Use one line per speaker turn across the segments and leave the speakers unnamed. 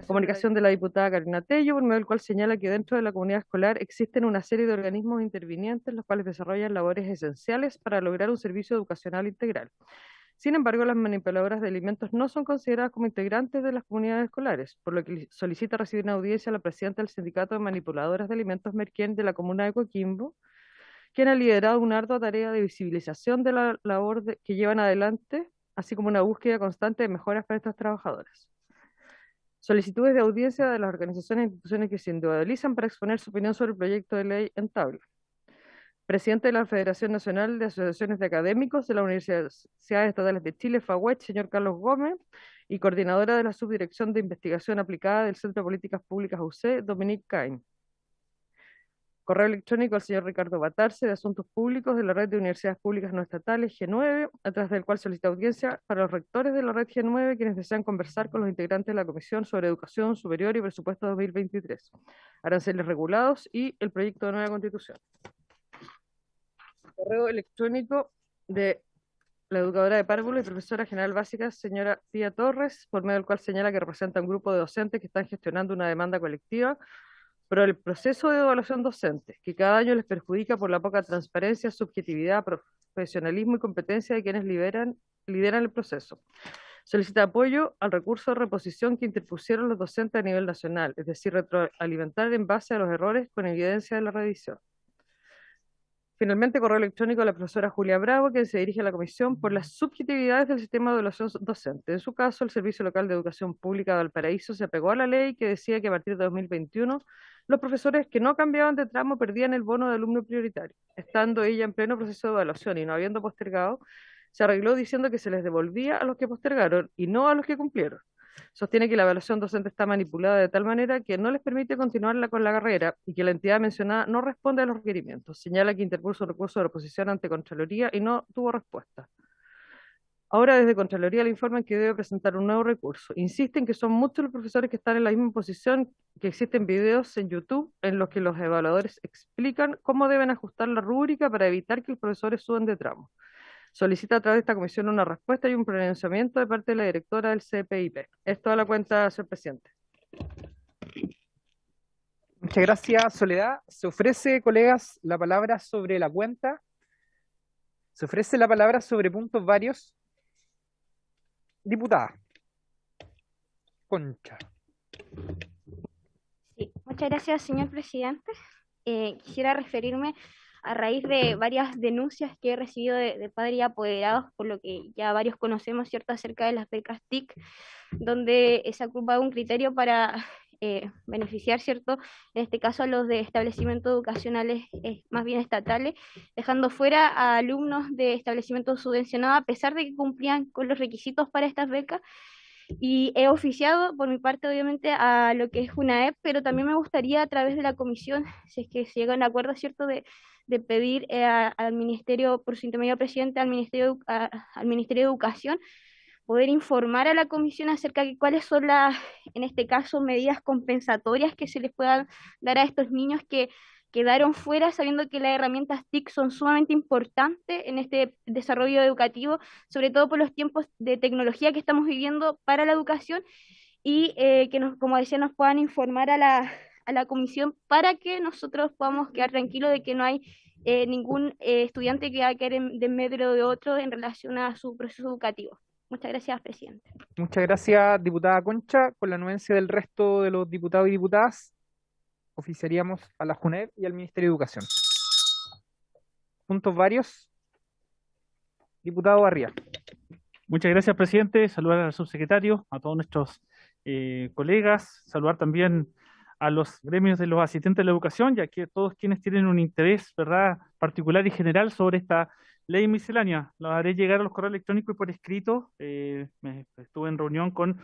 Comunicación de la diputada Karina Tello, por medio del cual señala que dentro de la comunidad escolar existen una serie de organismos intervinientes los cuales desarrollan labores esenciales para lograr un servicio educacional integral. Sin embargo, las manipuladoras de alimentos no son consideradas como integrantes de las comunidades escolares, por lo que solicita recibir una audiencia a la presidenta del Sindicato de Manipuladoras de Alimentos Merquén de la comuna de Coquimbo, quien ha liderado una ardua tarea de visibilización de la labor que llevan adelante, así como una búsqueda constante de mejoras para estas trabajadoras. Solicitudes de audiencia de las organizaciones e instituciones que se individualizan para exponer su opinión sobre el proyecto de ley en tabla. Presidente de la Federación Nacional de Asociaciones de Académicos de las Universidades Estatales de Chile, FAUET, señor Carlos Gómez, y coordinadora de la Subdirección de Investigación Aplicada del Centro de Políticas Públicas UC, Dominique Cain. Correo electrónico al señor Ricardo Batarse, de Asuntos Públicos de la Red de Universidades Públicas No Estatales, G9, a través del cual solicita audiencia para los rectores de la Red G9, quienes desean conversar con los integrantes de la Comisión sobre Educación Superior y Presupuesto 2023, aranceles regulados y el proyecto de nueva Constitución. Correo electrónico de la educadora de párvulo y profesora general básica, señora Pía Torres, por medio del cual señala que representa a un grupo de docentes que están gestionando una demanda colectiva pero el proceso de evaluación docente, que cada año les perjudica por la poca transparencia, subjetividad, profesionalismo y competencia de quienes lideran el proceso. Solicita apoyo al recurso de reposición que interpusieron los docentes a nivel nacional, es decir, retroalimentar en base a los errores con evidencia de la revisión. Finalmente, correo electrónico a la profesora Julia Bravo, que se dirige a la comisión por las subjetividades del sistema de evaluación docente. En su caso, el Servicio Local de Educación Pública de Valparaíso se apegó a la ley que decía que a partir de 2021 los profesores que no cambiaban de tramo perdían el bono de alumno prioritario. Estando ella en pleno proceso de evaluación y no habiendo postergado, se arregló diciendo que se les devolvía a los que postergaron y no a los que cumplieron. Sostiene que la evaluación docente está manipulada de tal manera que no les permite continuarla con la carrera y que la entidad mencionada no responde a los requerimientos. Señala que interpuso un recurso de reposición ante Contraloría y no tuvo respuesta. Ahora desde Contraloría le informan que debe presentar un nuevo recurso. Insisten que son muchos los profesores que están en la misma posición, que existen videos en YouTube en los que los evaluadores explican cómo deben ajustar la rúbrica para evitar que los profesores suban de tramo. Solicita a través de esta comisión una respuesta y un pronunciamiento de parte de la directora del CPIP. Es toda la cuenta, señor presidente.
Muchas gracias, Soledad. Se ofrece, colegas, la palabra sobre la cuenta. Se ofrece la palabra sobre puntos varios. Diputada Concha.
Sí, muchas gracias, señor presidente. Quisiera referirme a raíz de varias denuncias que he recibido de padres y apoderados, por lo que ya varios conocemos, ¿cierto?, acerca de las becas TIC, donde se ha ocupado un criterio para beneficiar, ¿cierto?, en este caso a los de establecimientos educacionales más bien estatales, dejando fuera a alumnos de establecimientos subvencionados a pesar de que cumplían con los requisitos para estas becas. Y he oficiado por mi parte obviamente a lo que es UNAEP, pero también me gustaría a través de la comisión, si es que se llega a un acuerdo, ¿cierto?, de pedir al Ministerio, por su intermedio presidente, al Ministerio de Educación, poder informar a la comisión acerca de cuáles son las, en este caso, medidas compensatorias que se les puedan dar a estos niños que quedaron fuera, sabiendo que las herramientas TIC son sumamente importantes en este desarrollo educativo, sobre todo por los tiempos de tecnología que estamos viviendo para la educación, y que nos, como decía, nos puedan informar a la comisión para que nosotros podamos quedar tranquilos de que no hay ningún estudiante que va a quedar de medio de otro en relación a su proceso educativo. Muchas gracias, presidente.
Muchas gracias, diputada Concha. Con la anuencia del resto de los diputados y diputadas, oficiaríamos a la JUNED y al Ministerio de Educación. Puntos varios. Diputado Barría.
Muchas gracias, presidente. Saludar al subsecretario, a todos nuestros colegas, saludar también a los gremios de los asistentes de la educación, ya que todos quienes tienen un interés, ¿verdad?, particular y general sobre esta ley miscelánea. Lo haré llegar a los correos electrónicos y por escrito. Estuve en reunión con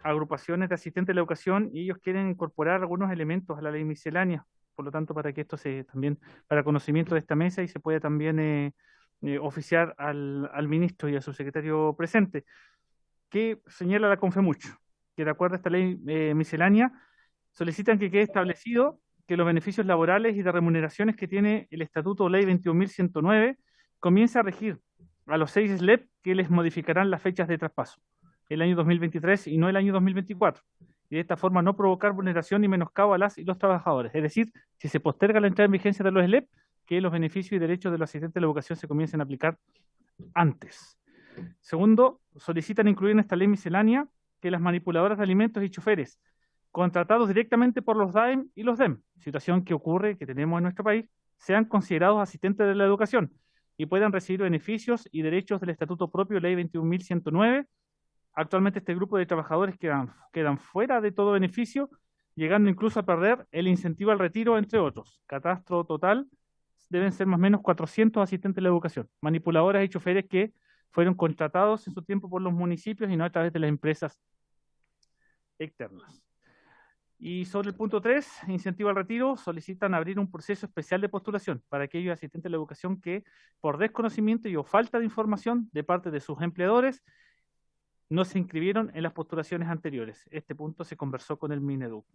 agrupaciones de asistentes de la educación y ellos quieren incorporar algunos elementos a la ley miscelánea. Por lo tanto, para que esto se también, para conocimiento de esta mesa y se pueda también oficiar al ministro y al subsecretario presente, que señala la CONFEMUCH, que de acuerdo a esta ley miscelánea, solicitan que quede establecido que los beneficios laborales y de remuneraciones que tiene el Estatuto Ley 21.109 comienza a regir a los 6 SLEP que les modificarán las fechas de traspaso, el año 2023 y no el año 2024, y de esta forma no provocar vulneración ni menoscabo a las y los trabajadores. Es decir, si se posterga la entrada en vigencia de los SLEP, que los beneficios y derechos de los asistentes de la educación se comiencen a aplicar antes. Segundo, solicitan incluir en esta ley miscelánea que las manipuladoras de alimentos y choferes contratados directamente por los DAEM y los DEM, situación que ocurre, que tenemos en nuestro país, sean considerados asistentes de la educación y puedan recibir beneficios y derechos del Estatuto propio, Ley 21.109. Actualmente este grupo de trabajadores quedan fuera de todo beneficio, llegando incluso a perder el incentivo al retiro, entre otros. Catastro total deben ser más o menos 400 asistentes de la educación, manipuladoras y choferes que fueron contratados en su tiempo por los municipios y no a través de las empresas externas. Y sobre el punto 3, incentivo al retiro, solicitan abrir un proceso especial de postulación para aquellos asistentes de la educación que, por desconocimiento y o falta de información de parte de sus empleadores, no se inscribieron en las postulaciones anteriores. Este punto se conversó con el Mineduc.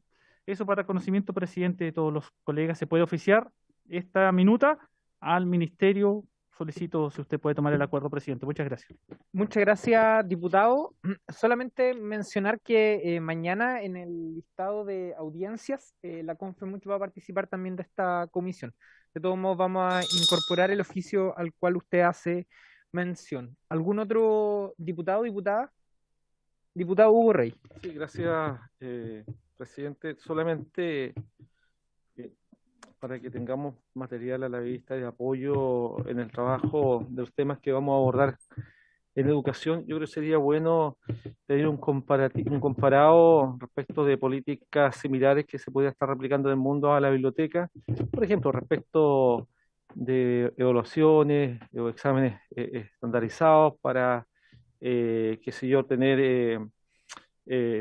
Eso para conocimiento, presidente, de todos los colegas. Se puede oficiar esta minuta al ministerio. Solicito si usted puede tomar el acuerdo, presidente. Muchas gracias.
Muchas gracias, diputado. Solamente mencionar que mañana en el listado de audiencias, la CONFEMUCH va a participar también de esta comisión. De todos modos, vamos a incorporar el oficio al cual usted hace mención. ¿Algún otro diputado, diputada? Diputado Hugo Rey.
Sí, gracias, presidente. Solamente para que tengamos material a la vista de apoyo en el trabajo de los temas que vamos a abordar en educación, yo creo que sería bueno pedir un comparado respecto de políticas similares que se podrían estar replicando en el mundo a la biblioteca, por ejemplo, respecto de evaluaciones o exámenes estandarizados para, qué sé yo, tener...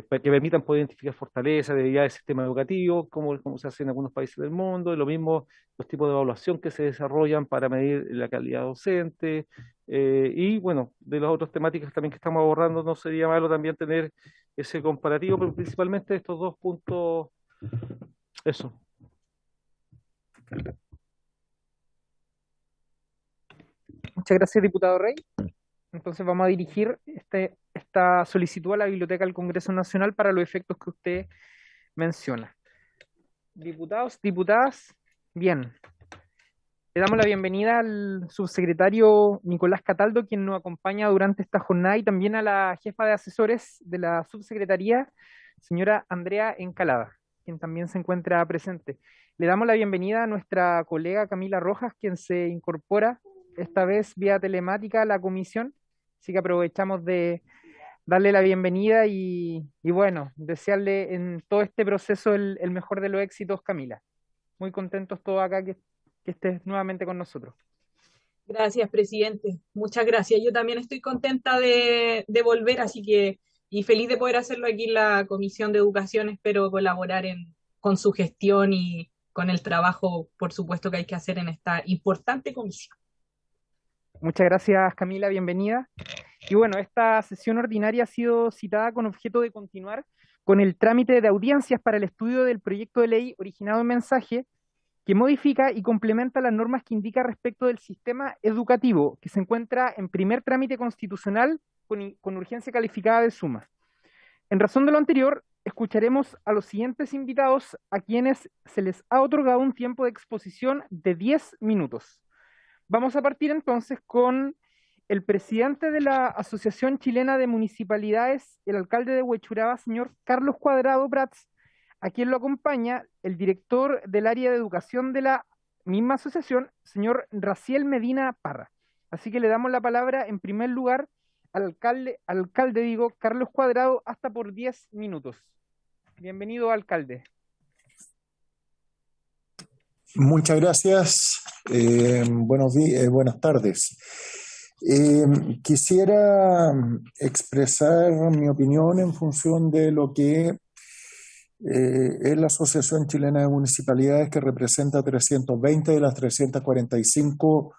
para que permitan poder identificar fortalezas, debilidades del sistema educativo, como se hace en algunos países del mundo, y lo mismo los tipos de evaluación que se desarrollan para medir la calidad docente, y bueno, de las otras temáticas también que estamos abordando, no sería malo también tener ese comparativo, pero principalmente estos dos puntos, eso.
Muchas gracias, diputado Rey. Entonces vamos a dirigir esta solicitud a la Biblioteca del Congreso Nacional para los efectos que usted menciona. Diputados, diputadas, bien. Le damos la bienvenida al subsecretario Nicolás Cataldo, quien nos acompaña durante esta jornada, y también a la jefa de asesores de la subsecretaría, señora Andrea Encalada, quien también se encuentra presente. Le damos la bienvenida a nuestra colega Camila Rojas, quien se incorpora esta vez vía telemática a la comisión. Así que aprovechamos de darle la bienvenida y bueno, desearle en todo este proceso el mejor de los éxitos, Camila. Muy contentos todos acá que estés nuevamente con nosotros.
Gracias, presidente. Muchas gracias. Yo también estoy contenta de volver, así que, y feliz de poder hacerlo aquí en la Comisión de Educación. Espero colaborar con su gestión y con el trabajo, por supuesto, que hay que hacer en esta importante comisión.
Muchas gracias, Camila, bienvenida. Y bueno, esta sesión ordinaria ha sido citada con objeto de continuar con el trámite de audiencias para el estudio del proyecto de ley originado en mensaje que modifica y complementa las normas que indica respecto del sistema educativo, que se encuentra en primer trámite constitucional con urgencia calificada de suma. En razón de lo anterior, escucharemos a los siguientes invitados a quienes se les ha otorgado un tiempo de exposición de 10 minutos. Vamos a partir entonces con el presidente de la Asociación Chilena de Municipalidades, el alcalde de Huechuraba, señor Carlos Cuadrado Prats, a quien lo acompaña el director del área de educación de la misma asociación, señor Raciel Medina Parra. Así que le damos la palabra en primer lugar al alcalde Carlos Cuadrado, hasta por 10 minutos. Bienvenido, alcalde.
Muchas gracias. Buenas tardes. Quisiera expresar mi opinión en función de lo que es la Asociación Chilena de Municipalidades, que representa 320 de las 345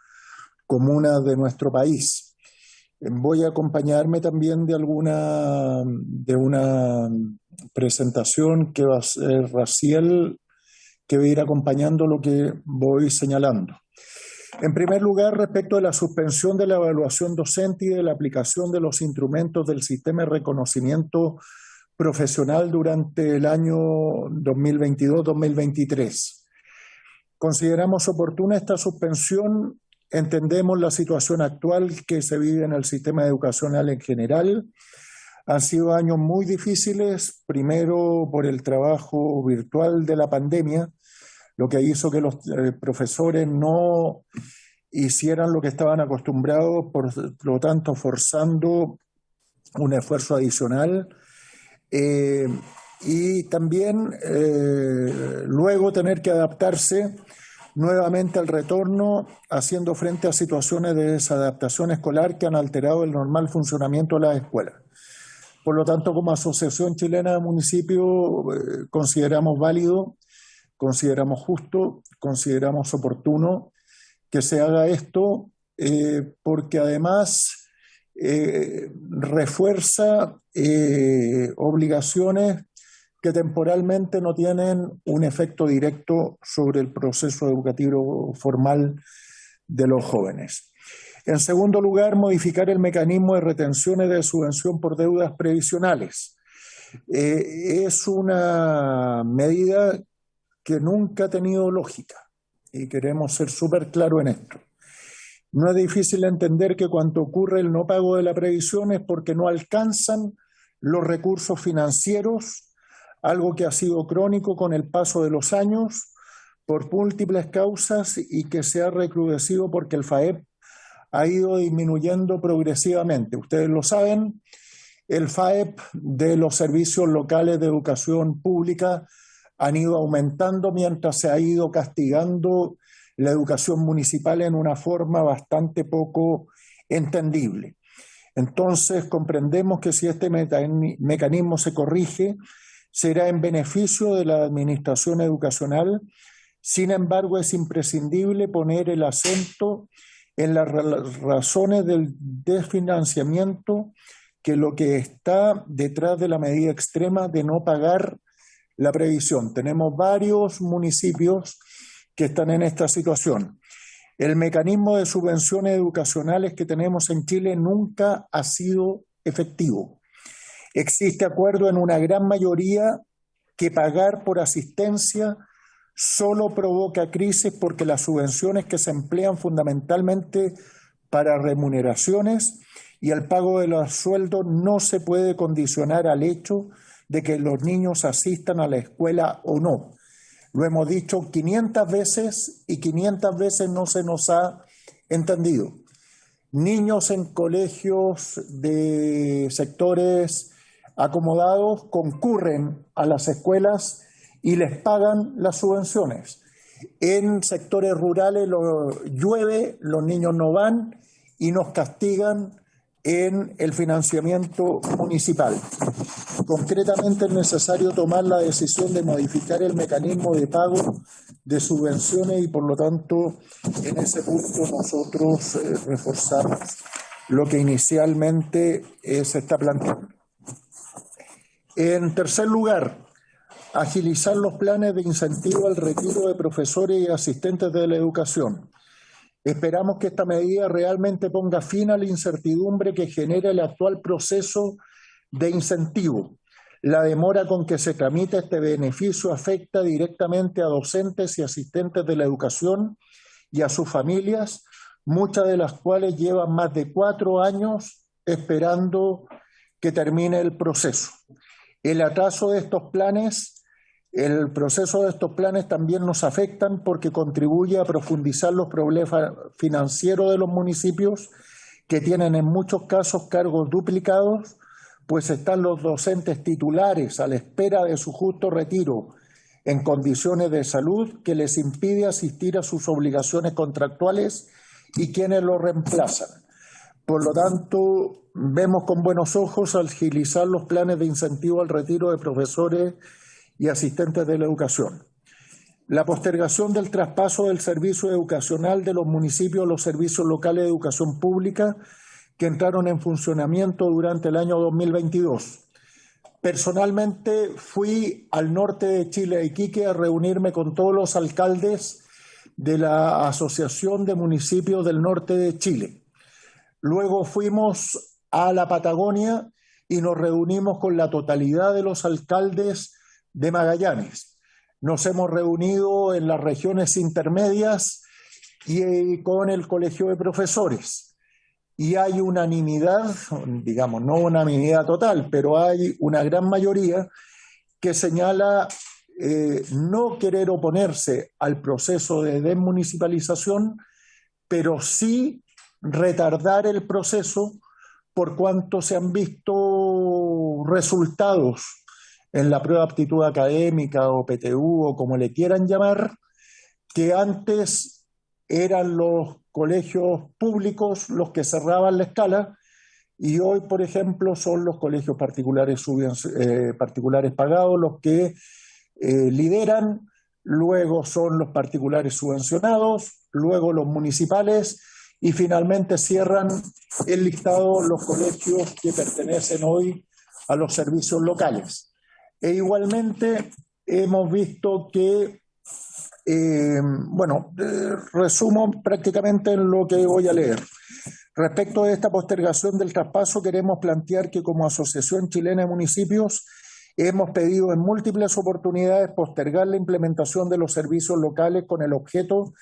comunas de nuestro país. Voy a acompañarme también de una presentación que va a ser Raciel, que va a ir acompañando lo que voy señalando. En primer lugar, respecto de la suspensión de la evaluación docente y de la aplicación de los instrumentos del sistema de reconocimiento profesional durante el año 2022-2023. Consideramos oportuna esta suspensión. Entendemos la situación actual que se vive en el sistema educacional en general. Han sido años muy difíciles, primero por el trabajo virtual de la pandemia, lo que hizo que los profesores no hicieran lo que estaban acostumbrados, por lo tanto forzando un esfuerzo adicional. Y también luego tener que adaptarse nuevamente al retorno, haciendo frente a situaciones de desadaptación escolar que han alterado el normal funcionamiento de las escuelas. Por lo tanto, como Asociación Chilena de Municipios, consideramos válido, consideramos justo, consideramos oportuno que se haga esto, porque además refuerza obligaciones que temporalmente no tienen un efecto directo sobre el proceso educativo formal de los jóvenes. En segundo lugar, modificar el mecanismo de retenciones de subvención por deudas previsionales. Es una medida que nunca ha tenido lógica y queremos ser súper claros en esto. No es difícil entender que cuando ocurre el no pago de la previsión es porque no alcanzan los recursos financieros, algo que ha sido crónico con el paso de los años por múltiples causas y que se ha recrudecido porque el FAEP ha ido disminuyendo progresivamente. Ustedes lo saben, el FAEP de los servicios locales de educación pública han ido aumentando mientras se ha ido castigando la educación municipal en una forma bastante poco entendible. Entonces, comprendemos que si este mecanismo se corrige, será en beneficio de la administración educacional. Sin embargo, es imprescindible poner el acento en las razones del desfinanciamiento, que lo que está detrás de la medida extrema de no pagar la previsión. Tenemos varios municipios que están en esta situación. El mecanismo de subvenciones educacionales que tenemos en Chile nunca ha sido efectivo. Existe acuerdo en una gran mayoría que pagar por asistencia solo provoca crisis porque las subvenciones que se emplean fundamentalmente para remuneraciones y el pago de los sueldos no se puede condicionar al hecho de que los niños asistan a la escuela o no. Lo hemos dicho 500 veces y 500 veces no se nos ha entendido. Niños en colegios de sectores acomodados concurren a las escuelas y les pagan las subvenciones. En sectores rurales llueve, los niños no van y nos castigan en el financiamiento municipal. Concretamente es necesario tomar la decisión de modificar el mecanismo de pago de subvenciones y por lo tanto en ese punto nosotros reforzamos lo que inicialmente se está planteando. En tercer lugar, agilizar los planes de incentivo al retiro de profesores y asistentes de la educación. Esperamos que esta medida realmente ponga fin a la incertidumbre que genera el actual proceso de incentivo. La demora con que se tramita este beneficio afecta directamente a docentes y asistentes de la educación y a sus familias, muchas de las cuales llevan más de 4 años esperando que termine el proceso. El atraso de estos planes, el proceso de estos planes también nos afectan porque contribuye a profundizar los problemas financieros de los municipios que tienen en muchos casos cargos duplicados, pues están los docentes titulares a la espera de su justo retiro en condiciones de salud que les impide asistir a sus obligaciones contractuales y quienes lo reemplazan. Por lo tanto, vemos con buenos ojos agilizar los planes de incentivo al retiro de profesores y asistentes de la educación. La postergación del traspaso del servicio educacional de los municipios a los servicios locales de educación pública, que entraron en funcionamiento durante el año 2022. Personalmente fui al norte de Chile, a Iquique, a reunirme con todos los alcaldes de la Asociación de Municipios del Norte de Chile. Luego fuimos a la Patagonia y nos reunimos con la totalidad de los alcaldes de Magallanes. Nos hemos reunido en las regiones intermedias y con el Colegio de Profesores. Y hay unanimidad, digamos, no unanimidad total, pero hay una gran mayoría que señala no querer oponerse al proceso de desmunicipalización, pero sí retardar el proceso por cuanto se han visto resultados en la prueba de aptitud académica o PTU o como le quieran llamar, que antes eran los colegios públicos los que cerraban la escala y hoy, por ejemplo, son los colegios particulares pagados los que lideran, luego son los particulares subvencionados, luego los municipales y finalmente cierran el listado los colegios que pertenecen hoy a los servicios locales. E igualmente hemos visto que, resumo prácticamente en lo que voy a leer. Respecto de esta postergación del traspaso, queremos plantear que como Asociación Chilena de Municipios hemos pedido en múltiples oportunidades postergar la implementación de los servicios locales con el objeto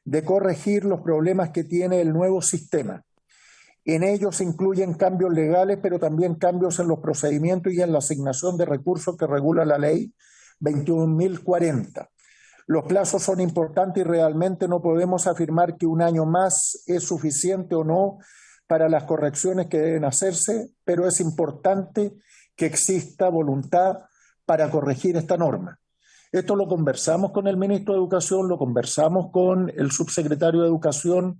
de corregir los problemas que tiene el nuevo sistema. En ellos se incluyen cambios legales, pero también cambios en los procedimientos y en la asignación de recursos que regula la ley 21.040. Los plazos son importantes y realmente no podemos afirmar que un año más es suficiente o no para las correcciones que deben hacerse, pero es importante que exista voluntad para corregir esta norma. Esto lo conversamos con el ministro de Educación, lo conversamos con el subsecretario de Educación,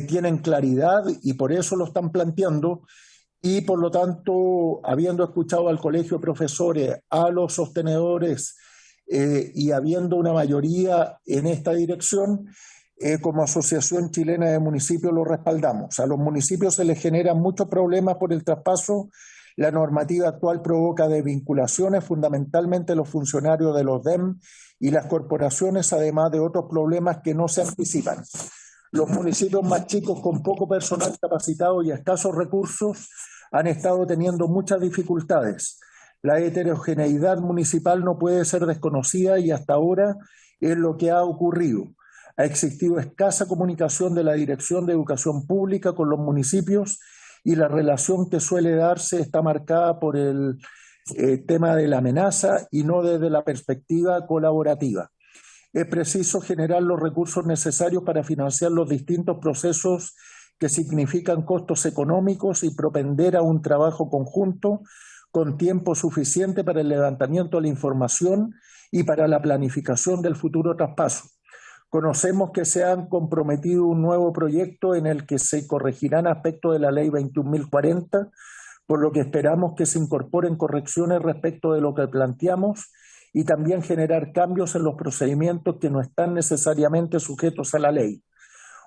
tienen claridad y por eso lo están planteando y por lo tanto, habiendo escuchado al colegio de profesores, a los sostenedores y habiendo una mayoría en esta dirección, como Asociación Chilena de Municipios lo respaldamos. A los municipios se les generan muchos problemas por el traspaso. La normativa actual provoca desvinculaciones, fundamentalmente los funcionarios de los DEM y las corporaciones, además de otros problemas que no se anticipan. Los municipios más chicos con poco personal capacitado y escasos recursos han estado teniendo muchas dificultades. La heterogeneidad municipal no puede ser desconocida y hasta ahora es lo que ha ocurrido. Ha existido escasa comunicación de la Dirección de Educación Pública con los municipios y la relación que suele darse está marcada por el tema de la amenaza y no desde la perspectiva colaborativa. Es preciso generar los recursos necesarios para financiar los distintos procesos que significan costos económicos y propender a un trabajo conjunto con tiempo suficiente para el levantamiento de la información y para la planificación del futuro traspaso. Conocemos que se han comprometido un nuevo proyecto en el que se corregirán aspectos de la ley 21.040, por lo que esperamos que se incorporen correcciones respecto de lo que planteamos y también generar cambios en los procedimientos que no están necesariamente sujetos a la ley.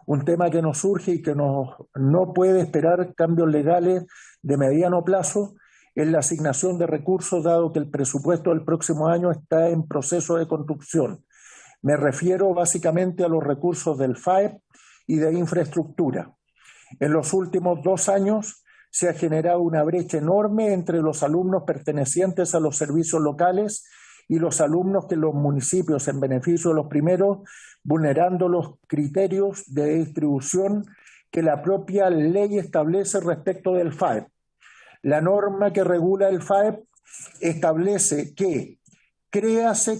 Un tema que nos surge y que no puede esperar cambios legales de mediano plazo es la asignación de recursos, dado que el presupuesto del próximo año está en proceso de construcción. Me refiero básicamente a los recursos del FAEP y de infraestructura. En los últimos 2 años se ha generado una brecha enorme entre los alumnos pertenecientes a los servicios locales y los alumnos que los municipios, en beneficio de los primeros, vulnerando los criterios de distribución que la propia ley establece respecto del FAEP. La norma que regula el FAEP establece que créase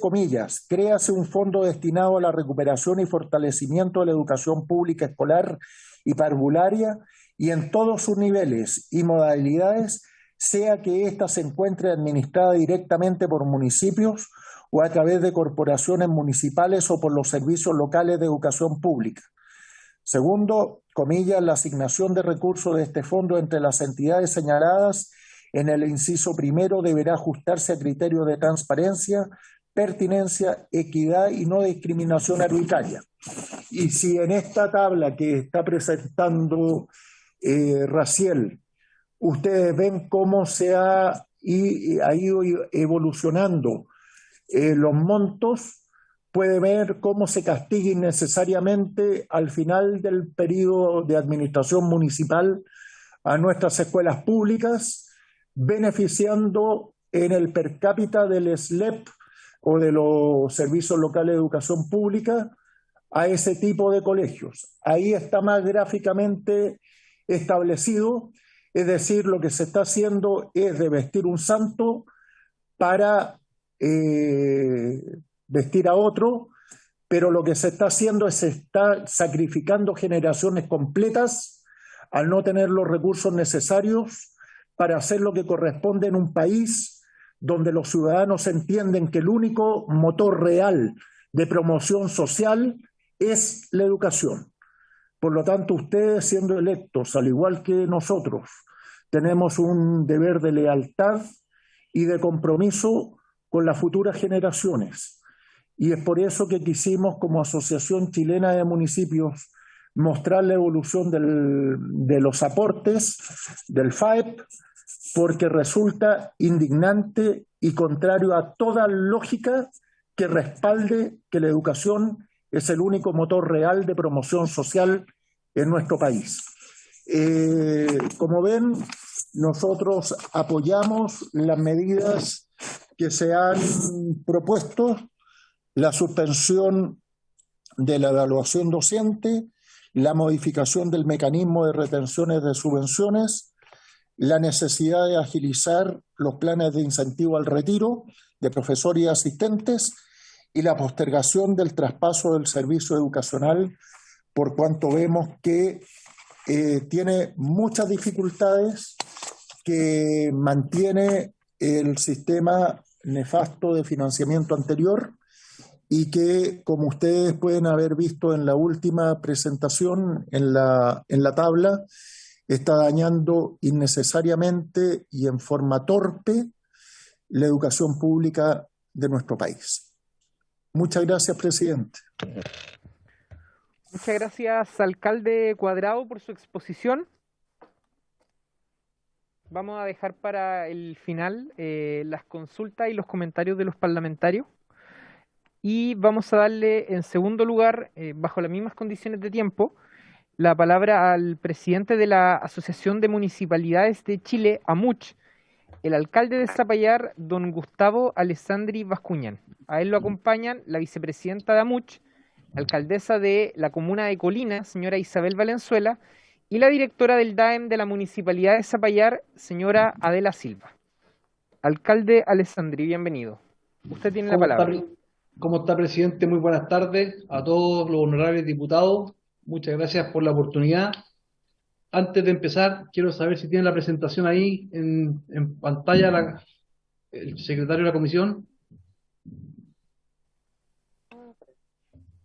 un fondo destinado a la recuperación y fortalecimiento de la educación pública escolar y parvularia y en todos sus niveles y modalidades, sea que ésta se encuentre administrada directamente por municipios o a través de corporaciones municipales o por los servicios locales de educación pública. Segundo, la asignación de recursos de este fondo entre las entidades señaladas en el inciso primero deberá ajustarse a criterios de transparencia, pertinencia, equidad y no discriminación arbitraria. Y si en esta tabla que está presentando Raciel, ustedes ven cómo ha ido evolucionando los montos, puede ver cómo se castiga innecesariamente al final del periodo de administración municipal a nuestras escuelas públicas, beneficiando en el per cápita del SLEP o de los servicios locales de educación pública a ese tipo de colegios. Ahí está más gráficamente establecido, es decir, lo que se está haciendo es de vestir un santo para vestir a otro, pero lo que se está haciendo es se está sacrificando generaciones completas al no tener los recursos necesarios para hacer lo que corresponde en un país donde los ciudadanos entienden que el único motor real de promoción social es la educación. Por lo tanto, ustedes siendo electos, al igual que nosotros, tenemos un deber de lealtad y de compromiso con las futuras generaciones. Y es por eso que quisimos, como Asociación Chilena de Municipios, mostrar la evolución de los aportes del FAEP, porque resulta indignante y contrario a toda lógica que respalde que la educación es el único motor real de promoción social en nuestro país. Como ven, nosotros apoyamos las medidas que se han propuesto, la suspensión de la evaluación docente, la modificación del mecanismo de retenciones de subvenciones, la necesidad de agilizar los planes de incentivo al retiro de profesores y asistentes y la postergación del traspaso del servicio educacional, por cuanto vemos que tiene muchas dificultades, que mantiene el sistema nefasto de financiamiento anterior y que, como ustedes pueden haber visto en la última presentación, en la tabla, está dañando innecesariamente y en forma torpe la educación pública de nuestro país. Muchas gracias, presidente.
Muchas gracias, alcalde Cuadrado, por su exposición. Vamos a dejar para el final las consultas y los comentarios de los parlamentarios. Y vamos a darle, en segundo lugar, bajo las mismas condiciones de tiempo, la palabra al presidente de la Asociación de Municipalidades de Chile, AMUCH, el alcalde de Zapallar, don Gustavo Alessandri Bascuñán. A él lo acompañan la vicepresidenta de AMUCH, alcaldesa de la comuna de Colina, señora Isabel Valenzuela, y la directora del DAEM de la Municipalidad de Zapallar, señora Adela Silva. Alcalde Alessandri, bienvenido. Usted tiene la palabra.
¿Cómo está, presidente? Muy buenas tardes a todos los honorables diputados. Muchas gracias por la oportunidad. Antes de empezar, quiero saber si tiene la presentación ahí en pantalla el secretario de la comisión.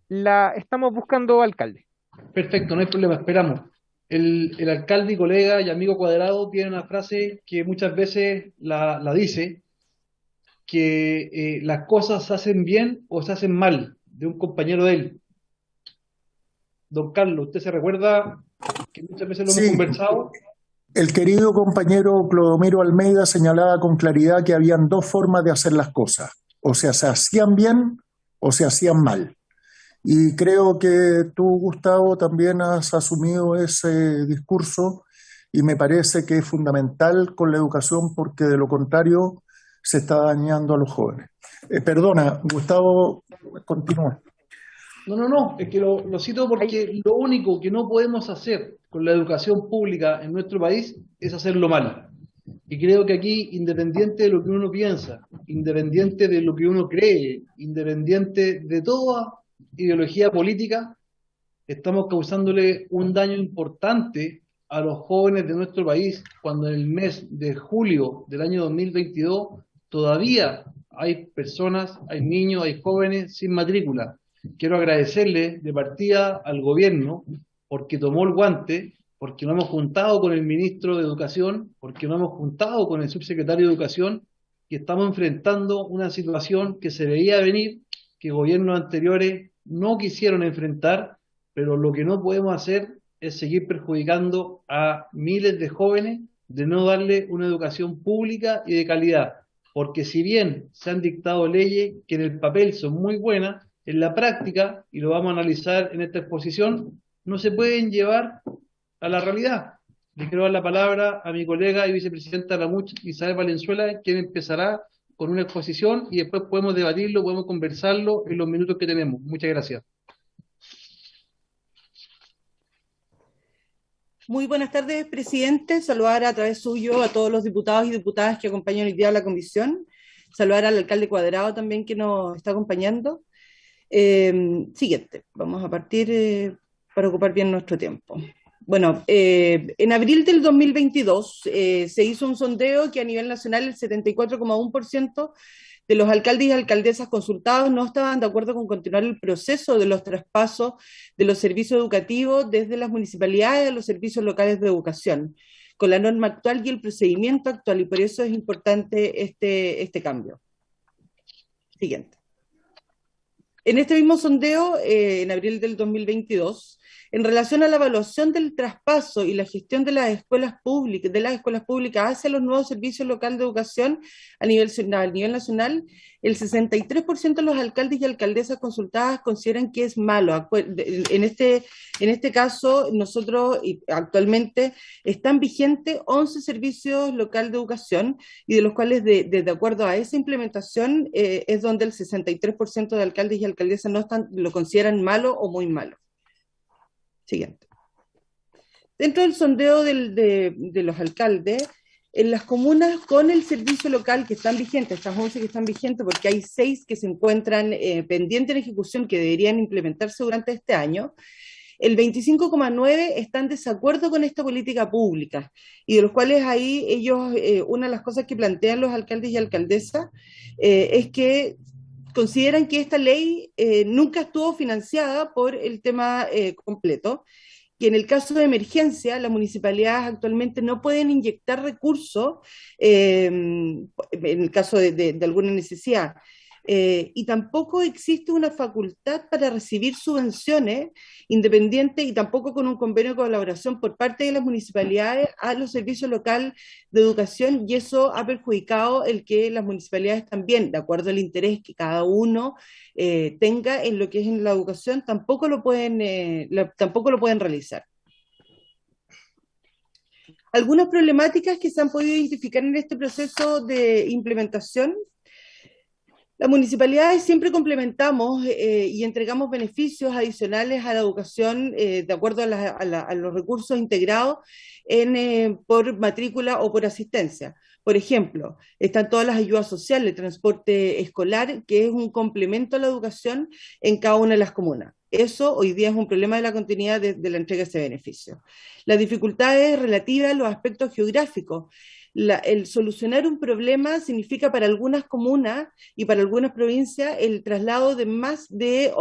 La estamos buscando, alcalde.
Perfecto, no hay problema, esperamos. El alcalde y colega y amigo Cuadrado tiene una frase que muchas veces la dice, que las cosas se hacen bien o se hacen mal, de un compañero de él. Don Carlos, ¿usted se recuerda que muchas veces lo hemos conversado?
El querido compañero Clodomiro Almeida señalaba con claridad que habían dos formas de hacer las cosas, o sea, se hacían bien o se hacían mal. Y creo que tú, Gustavo, también has asumido ese discurso y me parece que es fundamental con la educación porque de lo contrario se está dañando a los jóvenes. Perdona, Gustavo, continúa.
No, es que lo cito porque lo único que no podemos hacer con la educación pública en nuestro país es hacerlo mal. Y creo que aquí, independiente de lo que uno piensa, independiente de lo que uno cree, independiente de toda ideología política, estamos causándole un daño importante a los jóvenes de nuestro país cuando en el mes de julio del año 2022 todavía hay personas, hay niños, hay jóvenes sin matrícula. Quiero agradecerle de partida al gobierno porque tomó el guante, porque nos hemos juntado con el ministro de Educación, porque nos hemos juntado con el subsecretario de Educación y estamos enfrentando una situación que se veía venir, que gobiernos anteriores no quisieron enfrentar, pero lo que no podemos hacer es seguir perjudicando a miles de jóvenes de no darle una educación pública y de calidad. Porque si bien se han dictado leyes que en el papel son muy buenas, en la práctica, y lo vamos a analizar en esta exposición, no se pueden llevar a la realidad. Le quiero dar la palabra a mi colega y vicepresidenta de la MUCH, Isabel Valenzuela, quien empezará con una exposición y después podemos debatirlo, podemos conversarlo en los minutos que tenemos. Muchas gracias.
Muy buenas tardes, presidente. Saludar a través suyo a todos los diputados y diputadas que acompañan hoy día a la comisión. Saludar al alcalde Cuadrado también que nos está acompañando. Siguiente, vamos a partir para ocupar bien nuestro tiempo. Bueno, en abril del 2022 se hizo un sondeo que a nivel nacional el 74,1% de los alcaldes y alcaldesas consultados no estaban de acuerdo con continuar el proceso de los traspasos de los servicios educativos desde las municipalidades a los servicios locales de educación, con la norma actual y el procedimiento actual, y por eso es importante este cambio. Siguiente. En este mismo sondeo, en abril del 2022, en relación a la evaluación del traspaso y la gestión de las escuelas públicas hacia los nuevos servicios locales de educación a nivel nacional, el 63% de los alcaldes y alcaldesas consultadas consideran que es malo. En este caso, nosotros actualmente están vigentes 11 servicios locales de educación, y de los cuales, de acuerdo a esa implementación, es donde el 63% de alcaldes y alcaldesas lo consideran malo o muy malo. Siguiente. Dentro del sondeo de los alcaldes, en las comunas con el servicio local que están vigentes, estas 11 que están vigentes, porque hay 6 que se encuentran pendientes de ejecución que deberían implementarse durante este año, el 25,9% está en desacuerdo con esta política pública, y de los cuales ahí ellos, una de las cosas que plantean los alcaldes y alcaldesas es que consideran que esta ley nunca estuvo financiada por el tema completo, que en el caso de emergencia las municipalidades actualmente no pueden inyectar recursos en el caso de alguna necesidad. Y tampoco existe una facultad para recibir subvenciones independientes, y tampoco con un convenio de colaboración por parte de las municipalidades a los servicios locales de educación, y eso ha perjudicado el que las municipalidades también, de acuerdo al interés que cada uno tenga en lo que es en la educación, tampoco lo pueden realizar. Algunas problemáticas que se han podido identificar en este proceso de implementación: las municipalidades siempre complementamos y entregamos beneficios adicionales a la educación de acuerdo a los recursos integrados por matrícula o por asistencia. Por ejemplo, están todas las ayudas sociales, el transporte escolar, que es un complemento a la educación en cada una de las comunas. Eso hoy día es un problema de la continuidad de la entrega de ese beneficio. Las dificultades relativas a los aspectos geográficos. El solucionar un problema significa para algunas comunas y para algunas provincias el traslado de más de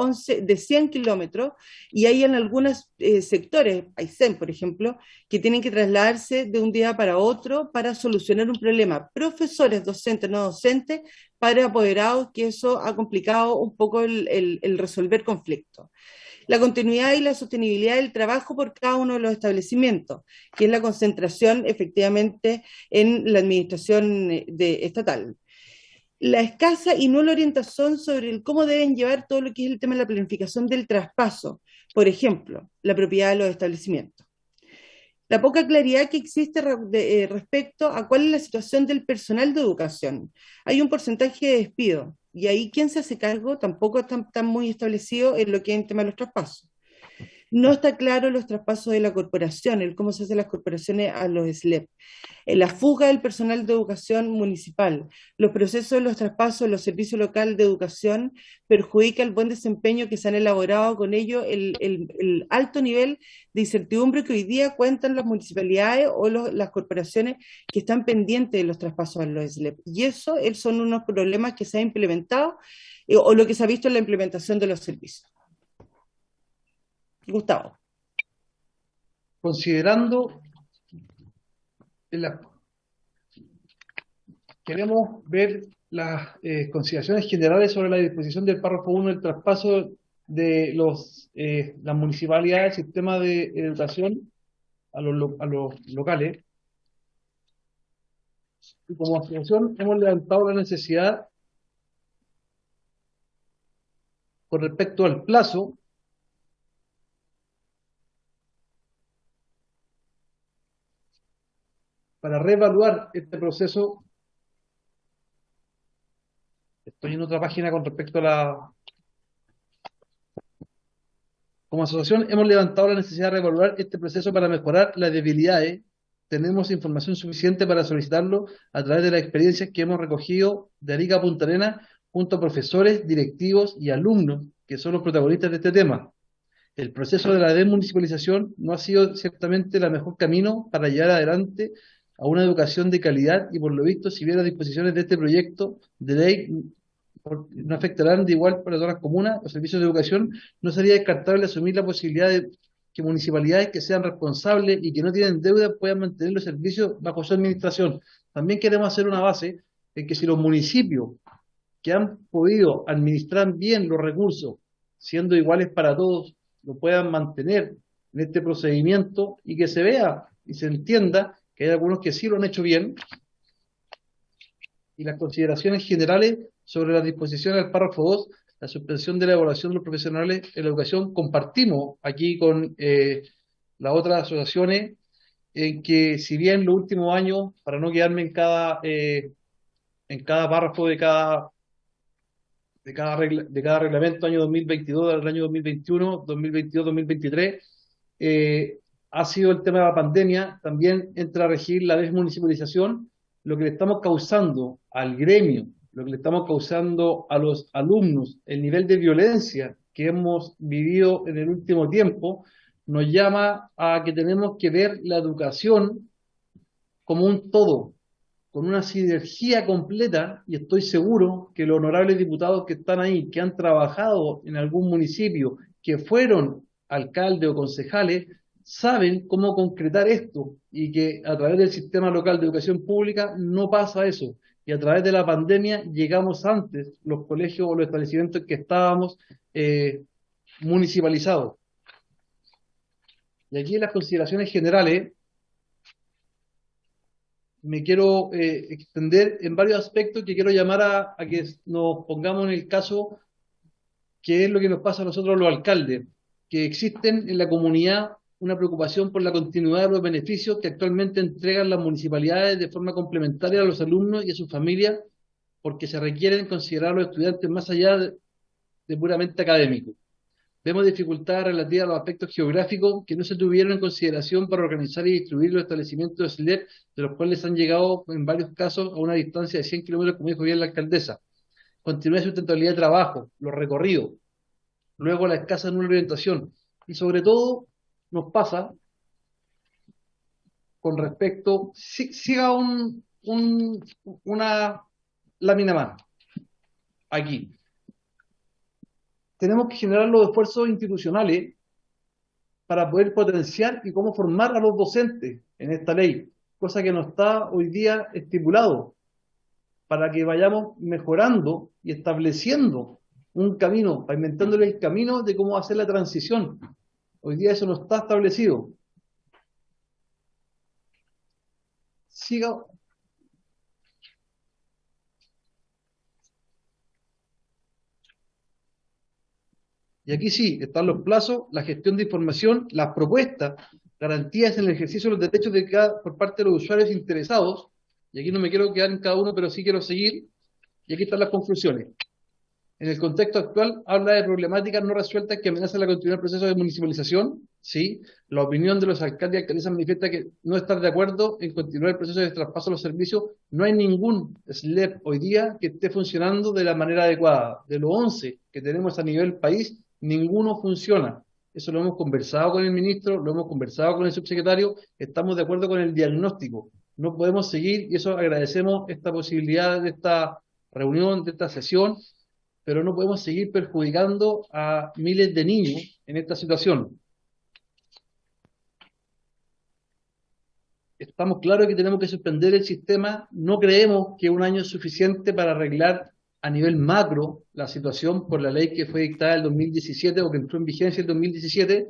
100 kilómetros, y hay en algunos sectores, Aysén por ejemplo, que tienen que trasladarse de un día para otro para solucionar un problema. Profesores, docentes, no docentes, padres apoderados, que eso ha complicado un poco el resolver conflictos. La continuidad y la sostenibilidad del trabajo por cada uno de los establecimientos, que es la concentración efectivamente en la administración estatal. La escasa y nula orientación sobre cómo deben llevar todo lo que es el tema de la planificación del traspaso, por ejemplo, la propiedad de los establecimientos. La poca claridad que existe respecto a cuál es la situación del personal de educación. Hay un porcentaje de despido, y ahí quién se hace cargo tampoco está muy establecido en lo que es el tema de los traspasos. No está claro los traspasos de la corporación, el cómo se hacen las corporaciones a los SLEP, la fuga del personal de educación municipal, los procesos de los traspasos de los servicios locales de educación perjudica el buen desempeño que se han elaborado con ello, el alto nivel de incertidumbre que hoy día cuentan las municipalidades o las corporaciones que están pendientes de los traspasos a los SLEP. Y eso son unos problemas que se han implementado o lo que se ha visto en la implementación de los servicios. Gustavo.
Considerando, queremos ver las consideraciones generales sobre la disposición del párrafo 1 del traspaso de las municipalidades, el sistema de educación a los locales. Y como asociación hemos levantado la necesidad con respecto al plazo para reevaluar este proceso. Estoy en otra página con respecto a la... Como asociación hemos levantado la necesidad de reevaluar este proceso para mejorar las debilidades. Tenemos información suficiente para solicitarlo a través de las experiencias que hemos recogido de Arica a Punta Arenas junto a profesores, directivos y alumnos que son los protagonistas de este tema. El proceso de la desmunicipalización no ha sido ciertamente el mejor camino para llevar adelante a una educación de calidad y por lo visto, si bien las disposiciones de este proyecto de ley no afectarán de igual para todas las comunas, los servicios de educación, no sería descartable asumir la posibilidad de que municipalidades que sean responsables y que no tienen deuda puedan mantener los servicios bajo su administración. También queremos hacer una base en que si los municipios que han podido administrar bien los recursos, siendo iguales para todos, lo puedan mantener en este procedimiento y que se vea y se entienda que hay algunos que sí lo han hecho bien. Y las consideraciones generales sobre las disposiciones del párrafo 2, la suspensión de la evaluación de los profesionales en la educación, compartimos aquí con las otras asociaciones en que si bien los últimos años, para no quedarme en cada párrafo de cada reglamento, año 2022 al año 2021, 2022, 2023, ha sido el tema de la pandemia, también entra a regir la desmunicipalización, lo que le estamos causando al gremio, lo que le estamos causando a los alumnos, el nivel de violencia que hemos vivido en el último tiempo, nos llama a que tenemos que ver la educación como un todo, con una sinergia completa, y estoy seguro que los honorables diputados que están ahí, que han trabajado en algún municipio, que fueron alcaldes o concejales, saben cómo concretar esto, y que a través del sistema local de educación pública no pasa eso, y a través de la pandemia llegamos antes los colegios o los establecimientos que estábamos municipalizados. Y aquí en las consideraciones generales, me quiero extender en varios aspectos que quiero llamar a que nos pongamos en el caso que es lo que nos pasa a nosotros los alcaldes, que existen en la comunidad una preocupación por la continuidad de los beneficios que actualmente entregan las municipalidades de forma complementaria a los alumnos y a sus familias, porque se requieren considerar a los estudiantes más allá de puramente académicos. Vemos dificultades relativas a los aspectos geográficos que no se tuvieron en consideración para organizar y distribuir los establecimientos de SLEP, de los cuales han llegado en varios casos a una distancia de 100 kilómetros, como dijo bien la alcaldesa. Continúa la sustentabilidad de trabajo, los recorridos, luego la escasa nula orientación, y sobre todo nos pasa con respecto, siga una lámina más, aquí. Tenemos que generar los esfuerzos institucionales para poder potenciar y cómo formar a los docentes en esta ley, cosa que no está hoy día estipulado, para que vayamos mejorando y estableciendo un camino, pavimentándole el camino de cómo hacer la transición. Hoy día eso no está establecido. Siga. Y aquí sí, están los plazos, la gestión de información, las propuestas, garantías en el ejercicio de los derechos por parte de los usuarios interesados. Y aquí no me quiero quedar en cada uno, pero sí quiero seguir. Y aquí están las conclusiones. En el contexto actual, habla de problemáticas no resueltas que amenazan la continuidad del proceso de municipalización. Sí, la opinión de los alcaldes y alcaldesas manifiesta que no están de acuerdo en continuar el proceso de traspaso de los servicios. No hay ningún SLEP hoy día que esté funcionando de la manera adecuada. De los 11 que tenemos a nivel país, ninguno funciona. Eso lo hemos conversado con el ministro, lo hemos conversado con el subsecretario, estamos de acuerdo con el diagnóstico. No podemos seguir, y eso agradecemos esta posibilidad de esta reunión, de esta sesión, pero no podemos seguir perjudicando a miles de niños en esta situación. Estamos claros que tenemos que suspender el sistema, no creemos que un año es suficiente para arreglar a nivel macro la situación por la ley que fue dictada el 2017 o que entró en vigencia el 2017,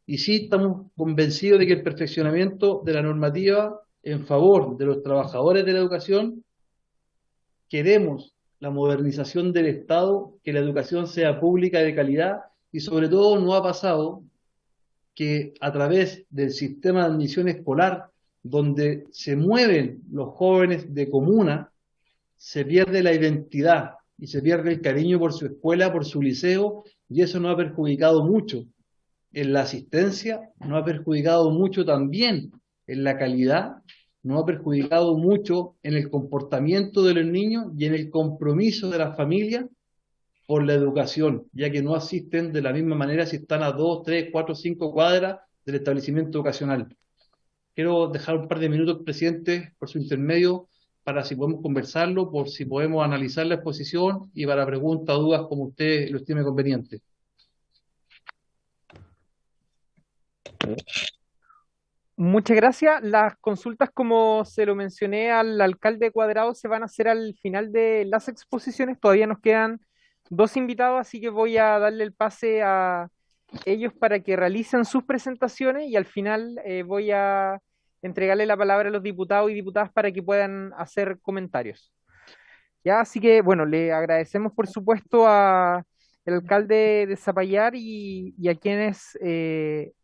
y sí estamos convencidos de que el perfeccionamiento de la normativa en favor de los trabajadores de la educación, queremos la modernización del Estado, que la educación sea pública y de calidad, y sobre todo no ha pasado que a través del sistema de admisión escolar, donde se mueven los jóvenes de comuna, se pierde la identidad y se pierde el cariño por su escuela, por su liceo, y eso nos ha perjudicado mucho en la asistencia, nos ha perjudicado mucho también en la calidad, nos ha perjudicado mucho en el comportamiento de los niños y en el compromiso de las familias por la educación, ya que no asisten de la misma manera si están a 2, 3, 4, 5 cuadras del establecimiento educacional. Quiero dejar un par de minutos, presidente, por su intermedio, para si podemos conversarlo, por si podemos analizar la exposición y para preguntas o dudas como usted lo estime conveniente.
Muchas gracias. Las consultas, como se lo mencioné al alcalde Cuadrado, se van a hacer al final de las exposiciones. Todavía nos quedan 2 invitados, así que voy a darle el pase a ellos para que realicen sus presentaciones y al final voy a entregarle la palabra a los diputados y diputadas para que puedan hacer comentarios. Ya, así que bueno, le agradecemos por supuesto a el alcalde de Zapallar y a quienes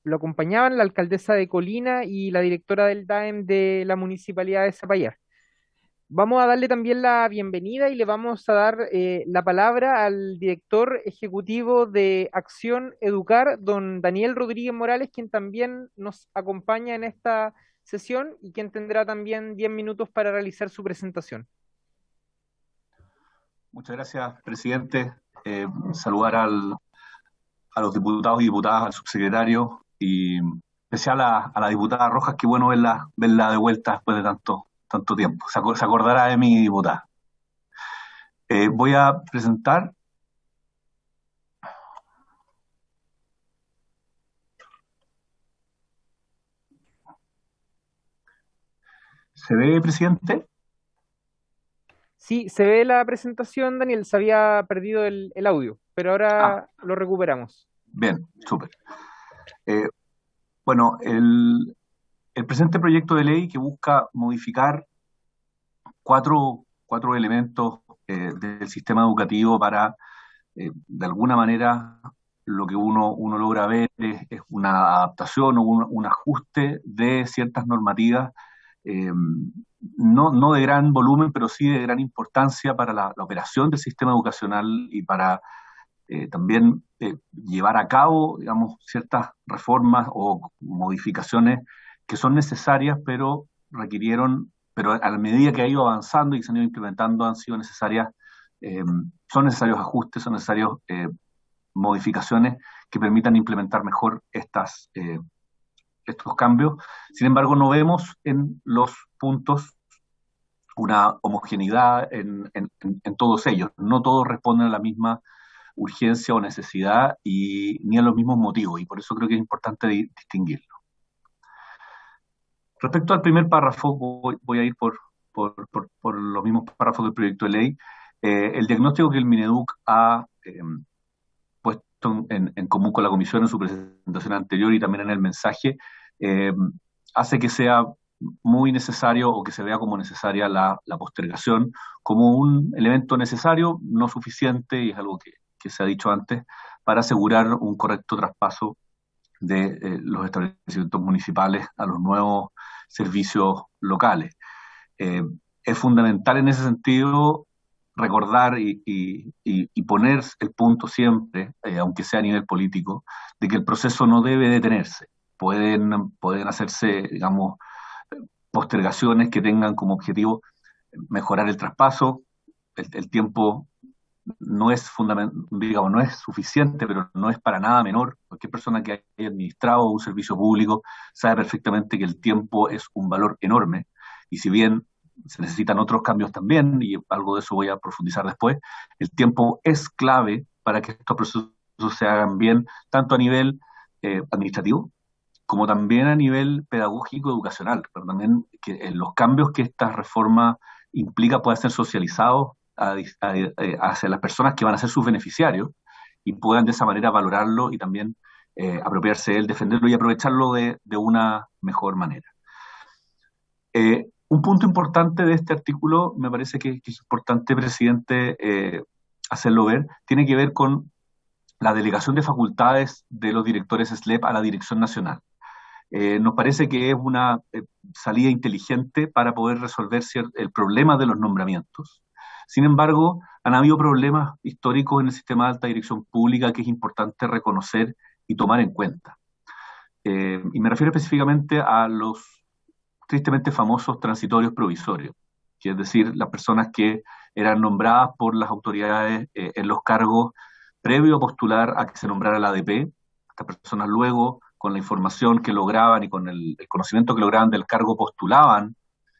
lo acompañaban, la alcaldesa de Colina y la directora del DAEM de la Municipalidad de Zapallar. Vamos a darle también la bienvenida y le vamos a dar la palabra al director ejecutivo de Acción Educar, don Daniel Rodríguez Morales, quien también nos acompaña en esta sesión y quien tendrá también 10 minutos para realizar su presentación.
Muchas gracias, presidente. Saludar a los diputados y diputadas, al subsecretario y en especial a la diputada Rojas, que bueno verla de vuelta después de tanto tiempo. Se acordará de mi diputada. Voy a presentar. ¿Se ve, presidente?
Sí, se ve la presentación, Daniel. Se había perdido el audio, pero ahora lo recuperamos.
Bien, súper. Bueno, el presente proyecto de ley que busca modificar cuatro elementos del sistema educativo para, de alguna manera, lo que uno logra ver es una adaptación o un ajuste de ciertas normativas, no de gran volumen, pero sí de gran importancia para la operación del sistema educacional y para también llevar a cabo, digamos, ciertas reformas o modificaciones que son necesarias, pero a la medida que ha ido avanzando y se han ido implementando, han sido necesarias, son necesarios ajustes, son necesarios modificaciones que permitan implementar mejor estos cambios. Sin embargo, no vemos en los puntos una homogeneidad en todos ellos. No todos responden a la misma urgencia o necesidad ni a los mismos motivos, y por eso creo que es importante distinguirlo. Respecto al primer párrafo, voy a ir por los mismos párrafos del proyecto de ley. El diagnóstico que el Mineduc ha puesto en común con la Comisión en su presentación anterior y también en el mensaje, hace que sea muy necesario o que se vea como necesaria la postergación como un elemento necesario, no suficiente, y es algo que se ha dicho antes, para asegurar un correcto traspaso de los establecimientos municipales a los nuevos servicios locales. Es fundamental en ese sentido recordar y poner el punto siempre, aunque sea a nivel político, de que el proceso no debe detenerse. Pueden hacerse, digamos, postergaciones que tengan como objetivo mejorar el traspaso. El tiempo no es digamos, no es suficiente, pero no es para nada menor. Cualquier persona que haya administrado un servicio público sabe perfectamente que el tiempo es un valor enorme, y si bien se necesitan otros cambios también, y algo de eso voy a profundizar después, el tiempo es clave para que estos procesos se hagan bien, tanto a nivel administrativo, como también a nivel pedagógico educacional, pero también que los cambios que esta reforma implica puedan ser socializados hacia las personas que van a ser sus beneficiarios y puedan de esa manera valorarlo y también apropiarse de él, defenderlo y aprovecharlo de una mejor manera. Un punto importante de este artículo, me parece que es importante, presidente, hacerlo ver, tiene que ver con la delegación de facultades de los directores SLEP a la Dirección Nacional. Nos parece que es una salida inteligente para poder resolver el problema de los nombramientos. Sin embargo, han habido problemas históricos en el sistema de alta dirección pública que es importante reconocer y tomar en cuenta. Y me refiero específicamente a los tristemente famosos transitorios provisorios, que es decir, las personas que eran nombradas por las autoridades en los cargos previo a postular a que se nombrara la ADP. Estas personas luego, con la información que lograban y con el conocimiento que lograban del cargo, postulaban,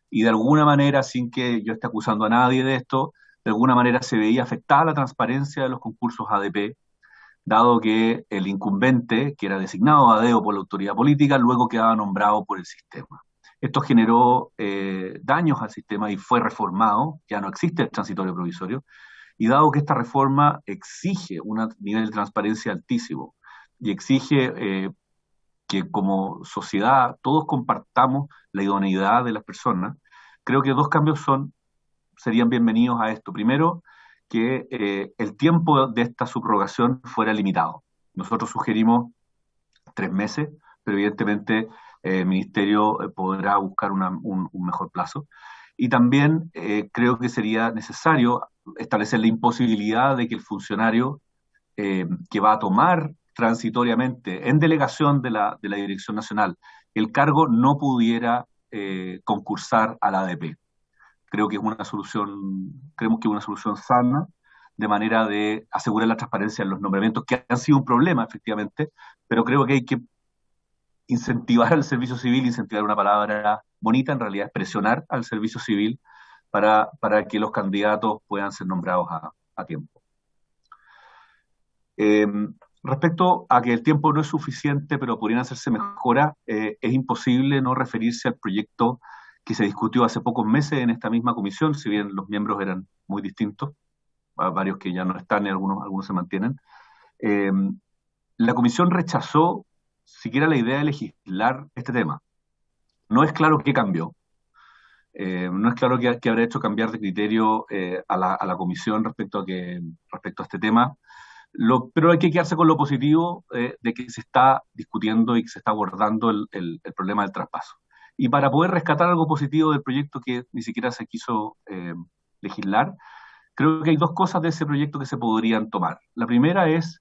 y de alguna manera, sin que yo esté acusando a nadie de esto, de alguna manera se veía afectada la transparencia de los concursos ADP, dado que el incumbente, que era designado a dedo por la autoridad política, luego quedaba nombrado por el sistema. Esto generó daños al sistema y fue reformado, ya no existe el transitorio provisorio, y dado que esta reforma exige un nivel de transparencia altísimo y exige que como sociedad todos compartamos la idoneidad de las personas, creo que dos cambios serían bienvenidos a esto. Primero, que el tiempo de esta subrogación fuera limitado. Nosotros sugerimos 3 meses, pero evidentemente el Ministerio podrá buscar un mejor plazo. Y también creo que sería necesario establecer la imposibilidad de que el funcionario que va a tomar transitoriamente en delegación de la Dirección Nacional el cargo no pudiera concursar a la ADP. Creemos que es una solución sana, de manera de asegurar la transparencia en los nombramientos, que han sido un problema, efectivamente, pero creo que hay que incentivar al servicio civil, incentivar una palabra bonita, en realidad es presionar al servicio civil para que los candidatos puedan ser nombrados a tiempo. Respecto a que el tiempo no es suficiente, pero podrían hacerse mejoras, es imposible no referirse al proyecto que se discutió hace pocos meses en esta misma comisión, si bien los miembros eran muy distintos, varios que ya no están y algunos se mantienen. La comisión rechazó siquiera la idea de legislar este tema. No es claro qué cambió. No es claro qué habrá hecho cambiar de criterio a la comisión respecto a este tema. Pero hay que quedarse con lo positivo de que se está discutiendo y que se está abordando el problema del traspaso. Y para poder rescatar algo positivo del proyecto que ni siquiera se quiso legislar, creo que hay 2 cosas de ese proyecto que se podrían tomar. La primera es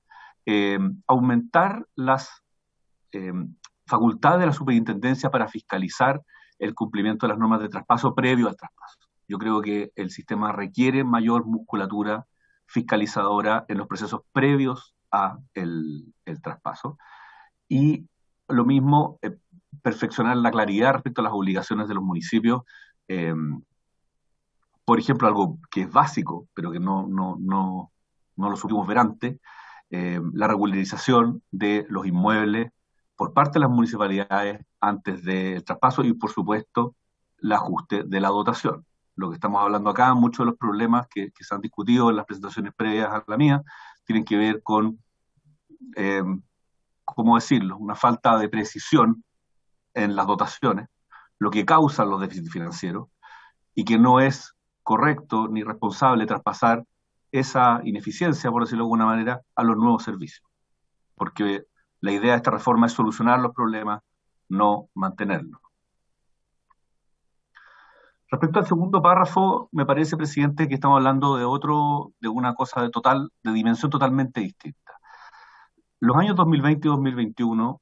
aumentar las facultades de la superintendencia para fiscalizar el cumplimiento de las normas de traspaso previo al traspaso. Yo creo que el sistema requiere mayor musculatura fiscalizadora en los procesos previos a el traspaso. Y lo mismo, perfeccionar la claridad respecto a las obligaciones de los municipios. Por ejemplo, algo que es básico, pero que no lo supimos ver antes, la regularización de los inmuebles por parte de las municipalidades antes del traspaso y, por supuesto, el ajuste de la dotación. Lo que estamos hablando acá, muchos de los problemas que se han discutido en las presentaciones previas a la mía, tienen que ver con, ¿cómo decirlo?, una falta de precisión en las dotaciones, lo que causa los déficits financieros, y que no es correcto ni responsable traspasar esa ineficiencia, por decirlo de alguna manera, a los nuevos servicios. Porque la idea de esta reforma es solucionar los problemas, no mantenerlos. Respecto al segundo párrafo, me parece, presidente, que estamos hablando de una cosa de dimensión totalmente distinta. Los años 2020 y 2021,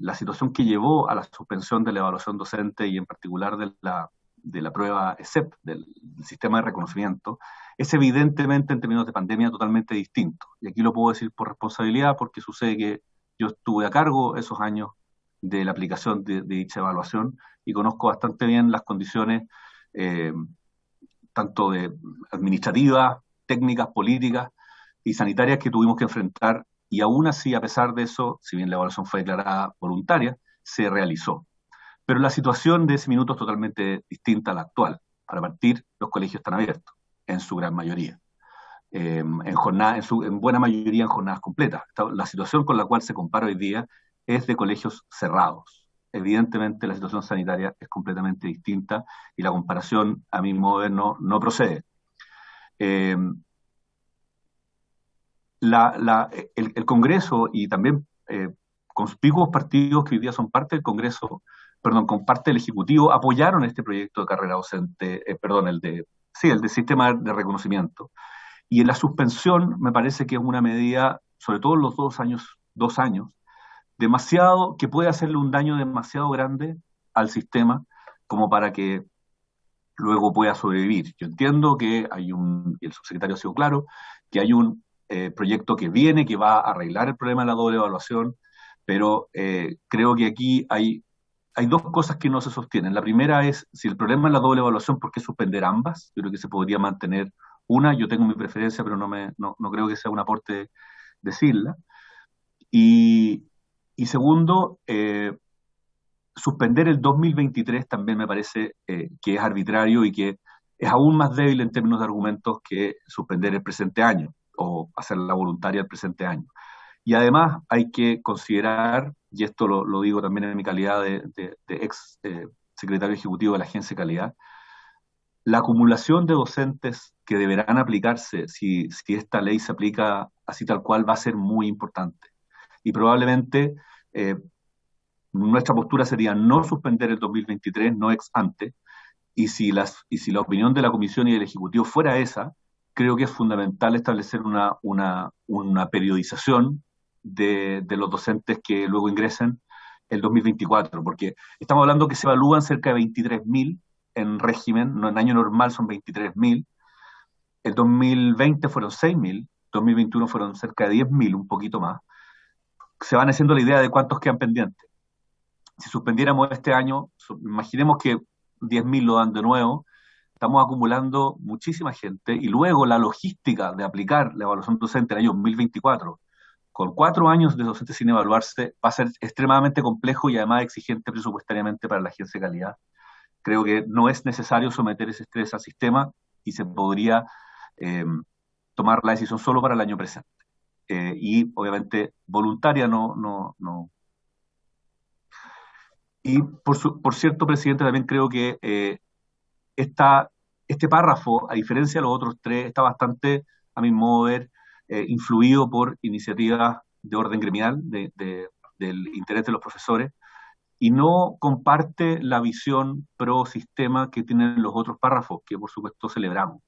la situación que llevó a la suspensión de la evaluación docente y en particular de la prueba ESEP, del sistema de reconocimiento, es evidentemente en términos de pandemia totalmente distinto. Y aquí lo puedo decir por responsabilidad porque sucede que yo estuve a cargo esos años de la aplicación de dicha evaluación y conozco bastante bien las condiciones tanto de administrativas, técnicas, políticas y sanitarias que tuvimos que enfrentar, y aún así, a pesar de eso, si bien la evaluación fue declarada voluntaria, se realizó. Pero la situación de ese minuto es totalmente distinta a la actual. Para partir, los colegios están abiertos. en su gran mayoría. En buena mayoría en jornadas completas. La situación con la cual se compara hoy día es de colegios cerrados. Evidentemente la situación sanitaria es completamente distinta y la comparación, a mi modo de ver, no procede. El Congreso y también conspicuos partidos que hoy día son parte del Congreso, con parte del Ejecutivo, apoyaron este proyecto de carrera docente, el de sistema de reconocimiento. Y en la suspensión me parece que es una medida, sobre todo en los 2 años, demasiado, que puede hacerle un daño demasiado grande al sistema como para que luego pueda sobrevivir. Yo entiendo que y el subsecretario ha sido claro, que hay un proyecto que viene, que va a arreglar el problema de la doble evaluación, pero creo que aquí hay 2 cosas que no se sostienen. La primera es, si el problema es la doble evaluación, ¿por qué suspender ambas? Yo creo que se podría mantener una. Yo tengo mi preferencia, pero no creo que sea un aporte decirla. Y segundo, suspender el 2023 también me parece que es arbitrario y que es aún más débil en términos de argumentos que suspender el presente año o hacerla voluntaria el presente año. Y además hay que considerar, y esto lo digo también en mi calidad de ex secretario ejecutivo de la Agencia de Calidad, la acumulación de docentes que deberán aplicarse si esta ley se aplica así tal cual va a ser muy importante. Y probablemente nuestra postura sería no suspender el 2023, no ex ante, y si la opinión de la Comisión y del Ejecutivo fuera esa, creo que es fundamental establecer una periodización de los docentes que luego ingresen el 2024, porque estamos hablando que se evalúan cerca de 23.000 en régimen, no en año normal son 23.000, el 2020 fueron 6.000, 2021 fueron cerca de 10.000, un poquito más. Se van haciendo la idea de cuántos quedan pendientes. Si suspendiéramos este año, imaginemos que 10.000 lo dan de nuevo, estamos acumulando muchísima gente, y luego la logística de aplicar la evaluación docente en el año 2024, con 4 años de docente sin evaluarse, va a ser extremadamente complejo y además exigente presupuestariamente para la Agencia de Calidad. Creo que no es necesario someter ese estrés al sistema y se podría tomar la decisión solo para el año presente. Y obviamente voluntaria no. Y por cierto, presidente, también creo que este párrafo, a diferencia de los otros 3, está bastante, a mi modo de ver, influido por iniciativas de orden gremial, del interés de los profesores, y no comparte la visión pro sistema que tienen los otros párrafos, que por supuesto celebramos.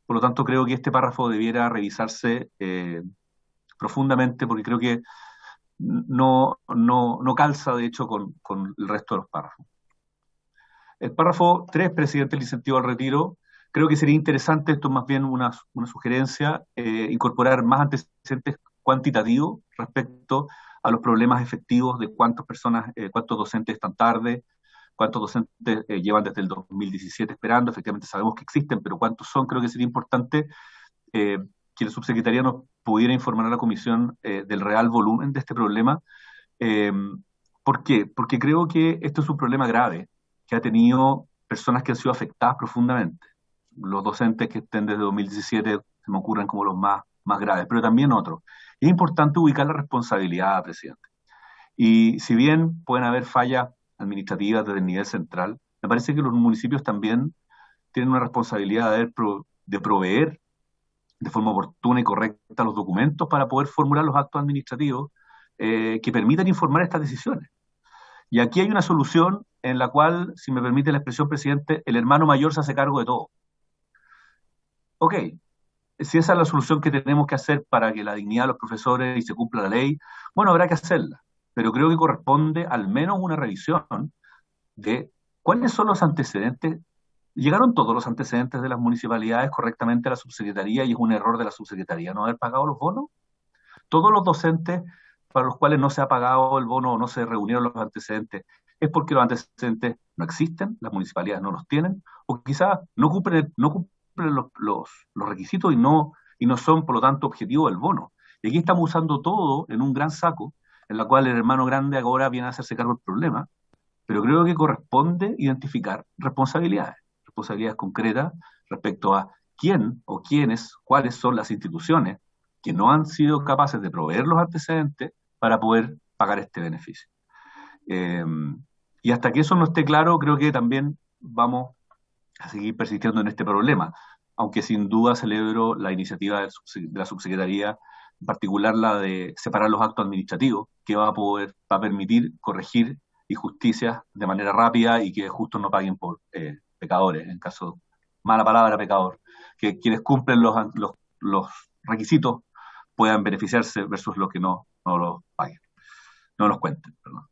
Por lo tanto, creo que este párrafo debiera revisarse profundamente, porque creo que no calza, de hecho, con el resto de los párrafos. El párrafo 3, presidente, el incentivo al retiro, creo que sería interesante, esto es más bien una sugerencia, incorporar más antecedentes cuantitativos respecto a los problemas efectivos de cuántas personas, cuántos docentes están tarde, cuántos docentes llevan desde el 2017 esperando. Efectivamente sabemos que existen, pero cuántos son. Creo que sería importante que el subsecretariado nos pudiera informar a la comisión del real volumen de este problema. ¿Por qué? Porque creo que esto es un problema grave que ha tenido personas que han sido afectadas profundamente. Los docentes que estén desde 2017 se me ocurren como los más graves, pero también otros. Es importante ubicar la responsabilidad, presidente. Y si bien pueden haber fallas administrativas desde el nivel central, me parece que los municipios también tienen una responsabilidad de proveer de forma oportuna y correcta los documentos para poder formular los actos administrativos que permitan informar estas decisiones. Y aquí hay una solución en la cual, si me permite la expresión, presidente, el hermano mayor se hace cargo de todo. Ok, si esa es la solución que tenemos que hacer para que la dignidad de los profesores y se cumpla la ley, bueno, habrá que hacerla, pero creo que corresponde al menos una revisión de cuáles son los antecedentes. ¿Llegaron todos los antecedentes de las municipalidades correctamente a la subsecretaría y es un error de la subsecretaría no haber pagado los bonos? ¿Todos los docentes para los cuales no se ha pagado el bono o no se reunieron los antecedentes es porque los antecedentes no existen, las municipalidades no los tienen, o quizás no cumplen los requisitos y no son, por lo tanto, objetivo del bono? Y aquí estamos usando todo en un gran saco, en la cual el hermano grande ahora viene a hacerse cargo del problema, pero creo que corresponde identificar responsabilidades concretas respecto a quién o quiénes, cuáles son las instituciones que no han sido capaces de proveer los antecedentes para poder pagar este beneficio. Y hasta que eso no esté claro, creo que también vamos a seguir persistiendo en este problema, aunque sin duda celebro la iniciativa de la subsecretaría, en particular la de separar los actos administrativos, que va a permitir corregir injusticias de manera rápida y que justos no paguen por pecadores, en caso, mala palabra, pecador, que quienes cumplen los requisitos puedan beneficiarse versus los que no los paguen, no los cuenten, perdón.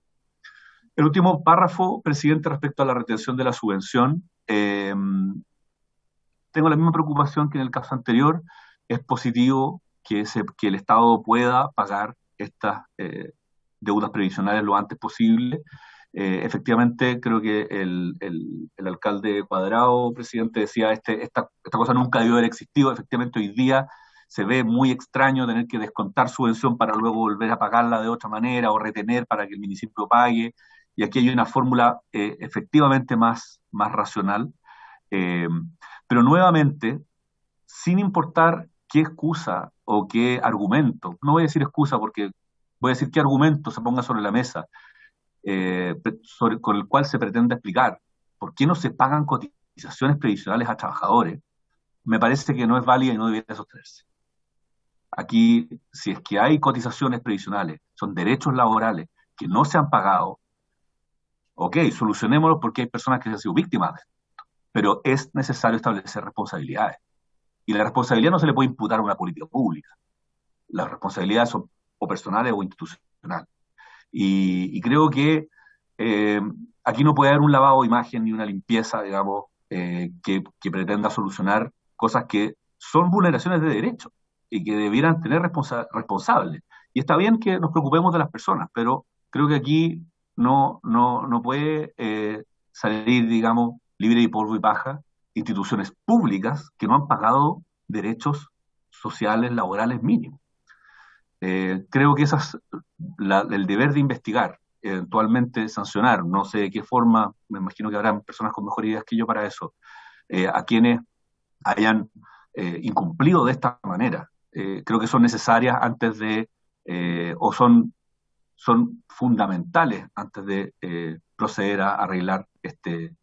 El último párrafo, presidente, respecto a la retención de la subvención, tengo la misma preocupación que en el caso anterior. Es positivo que el Estado pueda pagar estas deudas previsionales lo antes posible. Efectivamente, creo que el alcalde Cuadrado, presidente, decía esta cosa nunca debió haber existido. Efectivamente, hoy día se ve muy extraño tener que descontar subvención para luego volver a pagarla de otra manera o retener para que el municipio pague. Y aquí hay una fórmula efectivamente más racional. Pero nuevamente, sin importar qué excusa o qué argumento, no voy a decir excusa porque voy a decir qué argumento se ponga sobre la mesa, con el cual se pretende explicar por qué no se pagan cotizaciones previsionales a trabajadores, me parece que no es válida y no debería sostenerse. Aquí, si es que hay cotizaciones previsionales, son derechos laborales que no se han pagado, ok, solucionémoslo porque hay personas que han sido víctimas de esto, pero es necesario establecer responsabilidades. Y la responsabilidad no se le puede imputar a una política pública. Las responsabilidades son o personales o institucionales. Y creo que aquí no puede haber un lavado de imagen ni una limpieza, digamos, que pretenda solucionar cosas que son vulneraciones de derechos y que debieran tener responsables. Y está bien que nos preocupemos de las personas, pero creo que aquí no puede salir, digamos, libre de polvo y paja instituciones públicas que no han pagado derechos sociales, laborales mínimos. Creo que el deber de investigar, eventualmente sancionar, no sé de qué forma, me imagino que habrán personas con mejores ideas que yo para eso, a quienes hayan incumplido de esta manera. Creo que son necesarias antes de, o son fundamentales antes de proceder a arreglar este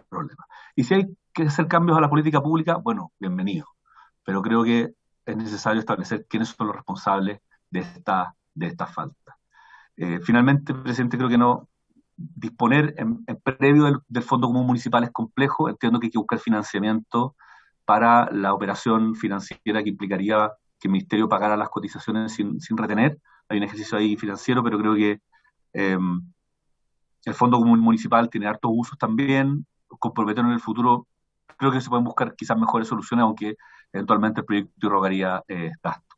problema. Y si hay que hacer cambios a la política pública, bueno, bienvenido. Pero creo que es necesario establecer quiénes son los responsables de esta falta. Finalmente, presidente, creo que no disponer en previo del Fondo Común Municipal es complejo. Entiendo que hay que buscar financiamiento para la operación financiera que implicaría que el Ministerio pagara las cotizaciones sin retener. Hay un ejercicio ahí financiero, pero creo que el Fondo Común Municipal tiene hartos usos también. Comprometernos en el futuro, creo que se pueden buscar quizás mejores soluciones, aunque eventualmente el proyecto rogaría gasto.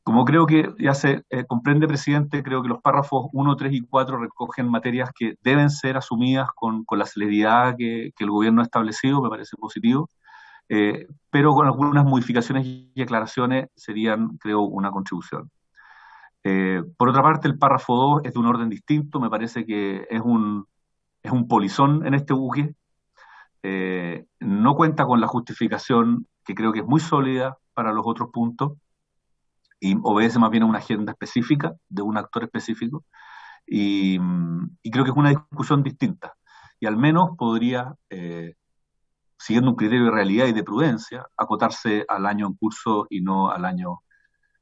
Como creo que ya se comprende, presidente, creo que los párrafos 1, 3 y 4 recogen materias que deben ser asumidas con la celeridad que el gobierno ha establecido, me parece positivo, pero con algunas modificaciones y aclaraciones serían, creo, una contribución. Por otra parte, el párrafo 2 es de un orden distinto, me parece que es un polizón en este buque, no cuenta con la justificación que creo que es muy sólida para los otros puntos, y obedece más bien a una agenda específica de un actor específico, y creo que es una discusión distinta, y al menos podría, siguiendo un criterio de realidad y de prudencia, acotarse al año en curso y no al año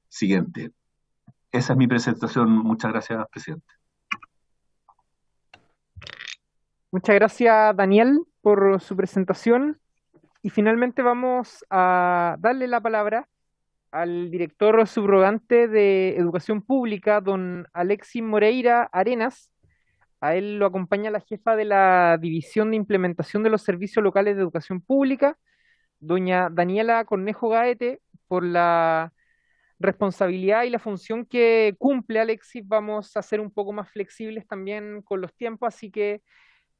siguiente. Esa es mi presentación. Muchas gracias, presidente.
Muchas gracias, Daniel, por su presentación. Y finalmente vamos a darle la palabra al director subrogante de Educación Pública, don Alexis Moreira Arenas. A él lo acompaña la jefa de la División de Implementación de los Servicios Locales de Educación Pública, doña Daniela Cornejo Gaete. Por la responsabilidad y la función que cumple Alexis, vamos a ser un poco más flexibles también con los tiempos, así que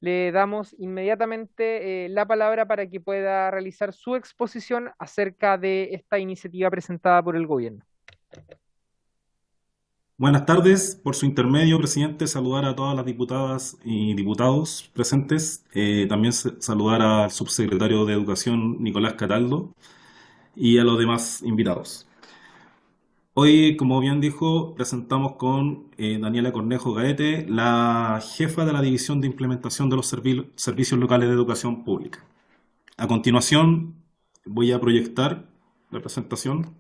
le damos inmediatamente la palabra para que pueda realizar su exposición acerca de esta iniciativa presentada por el gobierno.
Buenas tardes. Por su intermedio, presidente, saludar a todas las diputadas y diputados presentes. También saludar al subsecretario de Educación, Nicolás Cataldo, y a los demás invitados. Hoy, como bien dijo, presentamos con Daniela Cornejo Gaete, la jefa de la División de Implementación de los Servicios Locales de Educación Pública. A continuación, voy a proyectar la presentación.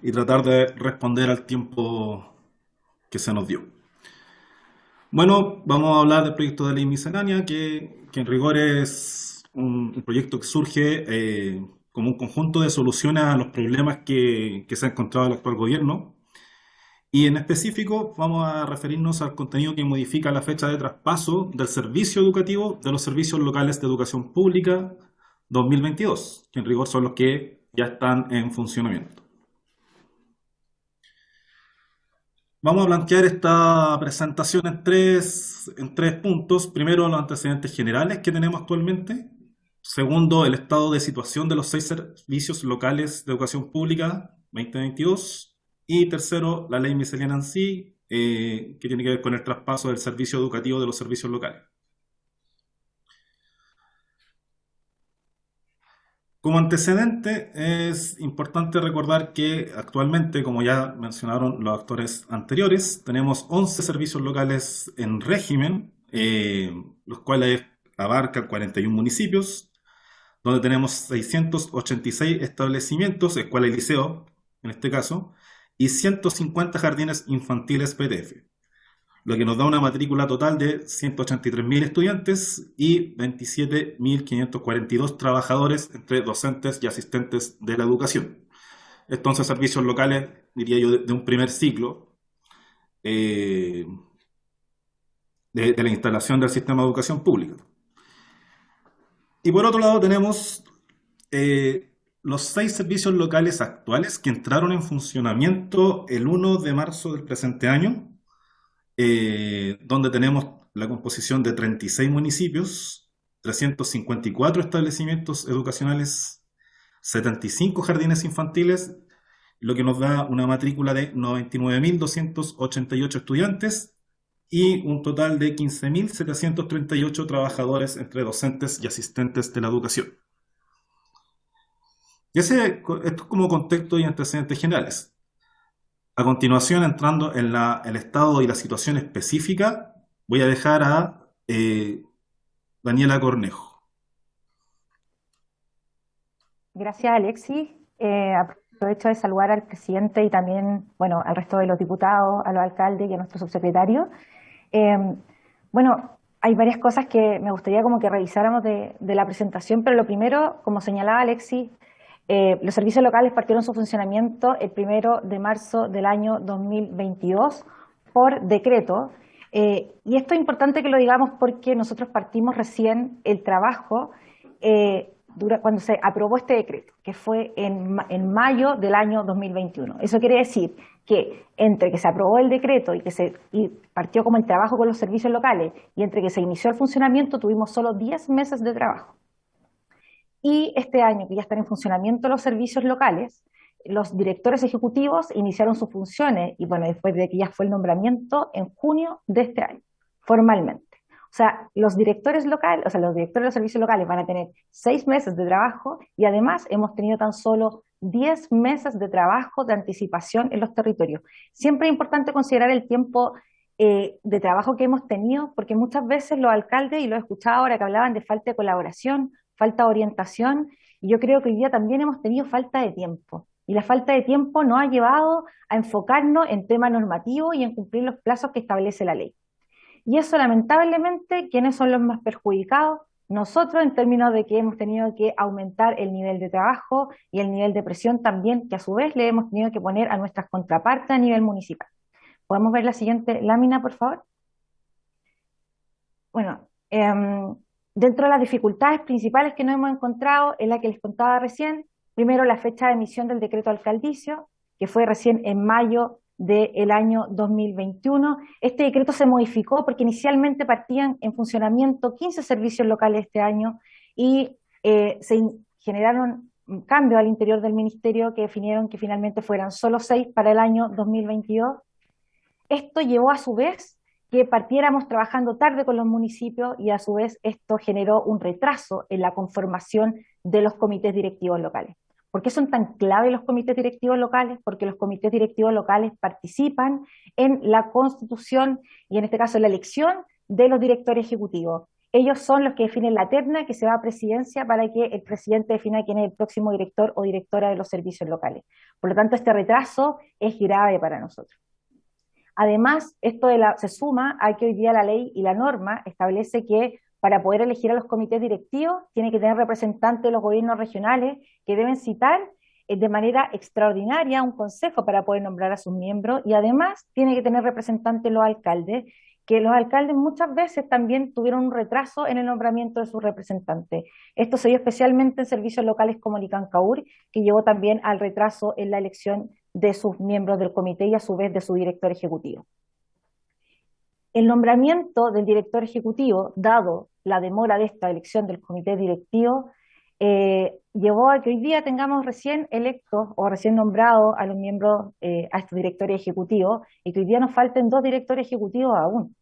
Y tratar de responder al tiempo que se nos dio. Bueno, vamos a hablar del proyecto de ley miscelánea, que en rigor es un proyecto que surge como un conjunto de soluciones a los problemas que se ha encontrado el actual gobierno. Y en específico vamos a referirnos al contenido que modifica la fecha de traspaso del servicio educativo de los servicios locales de educación pública 2022, que en rigor son los que ya están en funcionamiento. Vamos a plantear esta presentación en tres puntos. Primero, los antecedentes generales que tenemos actualmente. Segundo, el estado de situación de los 6 servicios locales de educación pública 2022. Y tercero, la ley miscelánea en sí, que tiene que ver con el traspaso del servicio educativo de los servicios locales. Como antecedente, es importante recordar que actualmente, como ya mencionaron los actores anteriores, tenemos 11 servicios locales en régimen, los cuales abarcan 41 municipios, donde tenemos 686 establecimientos, escuela y liceo, en este caso, y 150 jardines infantiles PDF, lo que nos da una matrícula total de 183.000 estudiantes y 27.542 trabajadores entre docentes y asistentes de la educación. Estos son servicios locales, diría yo, de un primer ciclo de la instalación del sistema de educación pública. Y por otro lado tenemos los 6 servicios locales actuales que entraron en funcionamiento el 1 de marzo del presente año, donde tenemos la composición de 36 municipios, 354 establecimientos educacionales, 75 jardines infantiles, lo que nos da una matrícula de 99.288 estudiantes y un total de 15.738 trabajadores entre docentes y asistentes de la educación. Y esto es como contexto y antecedentes generales. A continuación, entrando en el estado y la situación específica, voy a dejar a Daniela Cornejo.
Gracias, Alexis. Aprovecho de saludar al presidente y también, bueno, al resto de los diputados, a los alcaldes y a nuestro subsecretario. Bueno, hay varias cosas que me gustaría como que revisáramos de la presentación, pero lo primero, como señalaba Alexis, los servicios locales partieron su funcionamiento el 1 de marzo del año 2022 por decreto. Y esto es importante que lo digamos porque nosotros partimos recién el trabajo cuando se aprobó este decreto, que fue en mayo del año 2021. Eso quiere decir que entre que se aprobó el decreto y partió como el trabajo con los servicios locales y entre que se inició el funcionamiento tuvimos solo 10 meses de trabajo. Y este año que ya están en funcionamiento los servicios locales, los directores ejecutivos iniciaron sus funciones y bueno, después de que ya fue el nombramiento en junio de este año, formalmente. O sea, los directores locales, los directores de los servicios locales van a tener 6 meses de trabajo y además hemos tenido tan solo 10 meses de trabajo de anticipación en los territorios. Siempre es importante considerar el tiempo de trabajo que hemos tenido, porque muchas veces los alcaldes, y lo he escuchado ahora que hablaban de falta de colaboración, falta de orientación, y yo creo que hoy día también hemos tenido falta de tiempo. Y la falta de tiempo nos ha llevado a enfocarnos en temas normativos y en cumplir los plazos que establece la ley. Y eso, lamentablemente, ¿quiénes son los más perjudicados? Nosotros, en términos de que hemos tenido que aumentar el nivel de trabajo y el nivel de presión también, que a su vez le hemos tenido que poner a nuestras contrapartes a nivel municipal. ¿Podemos ver la siguiente lámina, por favor? Bueno, dentro de las dificultades principales que nos hemos encontrado es la que les contaba recién. Primero, la fecha de emisión del decreto alcaldicio, que fue recién en mayo del año 2021. Este decreto se modificó porque inicialmente partían en funcionamiento 15 servicios locales este año y generaron cambios al interior del ministerio que definieron que finalmente fueran solo 6 para el año 2022. Esto llevó a su vez que partiéramos trabajando tarde con los municipios y a su vez esto generó un retraso en la conformación de los comités directivos locales. ¿Por qué son tan clave los comités directivos locales? Porque los comités directivos locales participan en la constitución y en este caso en la elección de los directores ejecutivos. Ellos son los que definen la terna que se va a presidencia para que el presidente defina quién es el próximo director o directora de los servicios locales. Por lo tanto, este retraso es grave para nosotros. Además, esto se suma a que hoy día la ley y la norma establece que para poder elegir a los comités directivos tiene que tener representantes de los gobiernos regionales que deben citar de manera extraordinaria un consejo para poder nombrar a sus miembros y además tiene que tener representantes los alcaldes, que los alcaldes muchas veces también tuvieron un retraso en el nombramiento de sus representantes. Esto se dio especialmente en servicios locales como Licancaur, que llevó también al retraso en la elección de sus miembros del comité y a su vez de su director ejecutivo. El nombramiento del director ejecutivo, dado la demora de esta elección del comité directivo, llevó a que hoy día tengamos recién electos o recién nombrados a los miembros, a estos directores ejecutivos, y que hoy día nos falten 2 directores ejecutivos aún.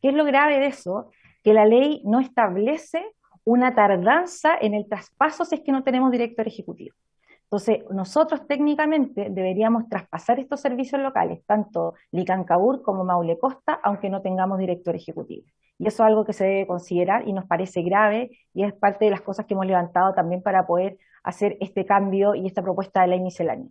¿Qué es lo grave de eso? Que la ley no establece una tardanza en el traspaso si es que no tenemos director ejecutivo. Entonces, nosotros técnicamente deberíamos traspasar estos servicios locales, tanto Licancabur como Maule Costa, aunque no tengamos director ejecutivo. Y eso es algo que se debe considerar y nos parece grave y es parte de las cosas que hemos levantado también para poder hacer este cambio y esta propuesta de ley miscelánea.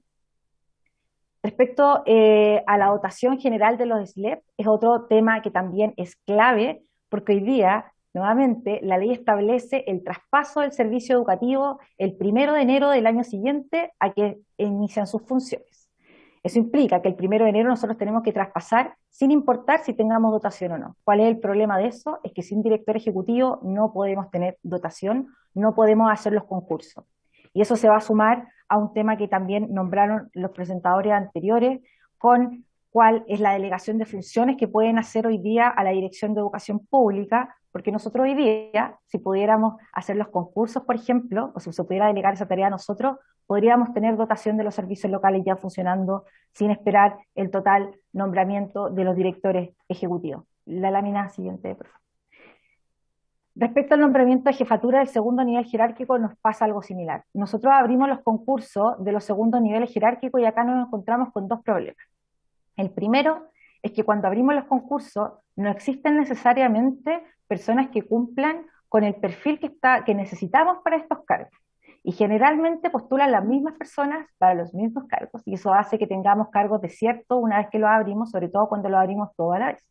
Respecto a la dotación general de los SLEP, es otro tema que también es clave, porque hoy día, nuevamente, la ley establece el traspaso del servicio educativo el 1 de enero del año siguiente a que inician sus funciones. Eso implica que el 1 de enero nosotros tenemos que traspasar sin importar si tengamos dotación o no. ¿Cuál es el problema de eso? Es que sin director ejecutivo no podemos tener dotación, no podemos hacer los concursos. Y eso se va a sumar a un tema que también nombraron los presentadores anteriores, con cuál es la delegación de funciones que pueden hacer hoy día a la Dirección de Educación Pública, porque nosotros hoy día, si pudiéramos hacer los concursos, por ejemplo, o si se pudiera delegar esa tarea a nosotros, podríamos tener dotación de los servicios locales ya funcionando sin esperar el total nombramiento de los directores ejecutivos. La lámina siguiente, por favor. Respecto al nombramiento de jefatura del segundo nivel jerárquico nos pasa algo similar. Nosotros abrimos los concursos de los segundos niveles jerárquicos y acá nos encontramos con 2 problemas. El primero es que cuando abrimos los concursos no existen necesariamente personas que cumplan con el perfil que necesitamos para estos cargos. Y generalmente postulan las mismas personas para los mismos cargos y eso hace que tengamos cargos desiertos una vez que los abrimos, sobre todo cuando los abrimos toda a la vez.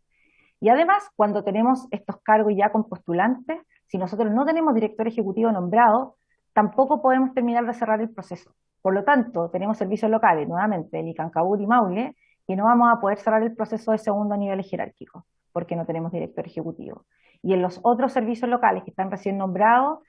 Y además, cuando tenemos estos cargos ya con postulantes, si nosotros no tenemos director ejecutivo nombrado, tampoco podemos terminar de cerrar el proceso. Por lo tanto, tenemos servicios locales, nuevamente, Licancabur y Maule, que no vamos a poder cerrar el proceso de segundo nivel jerárquico, porque no tenemos director ejecutivo. Y en los otros servicios locales que están recién nombrados,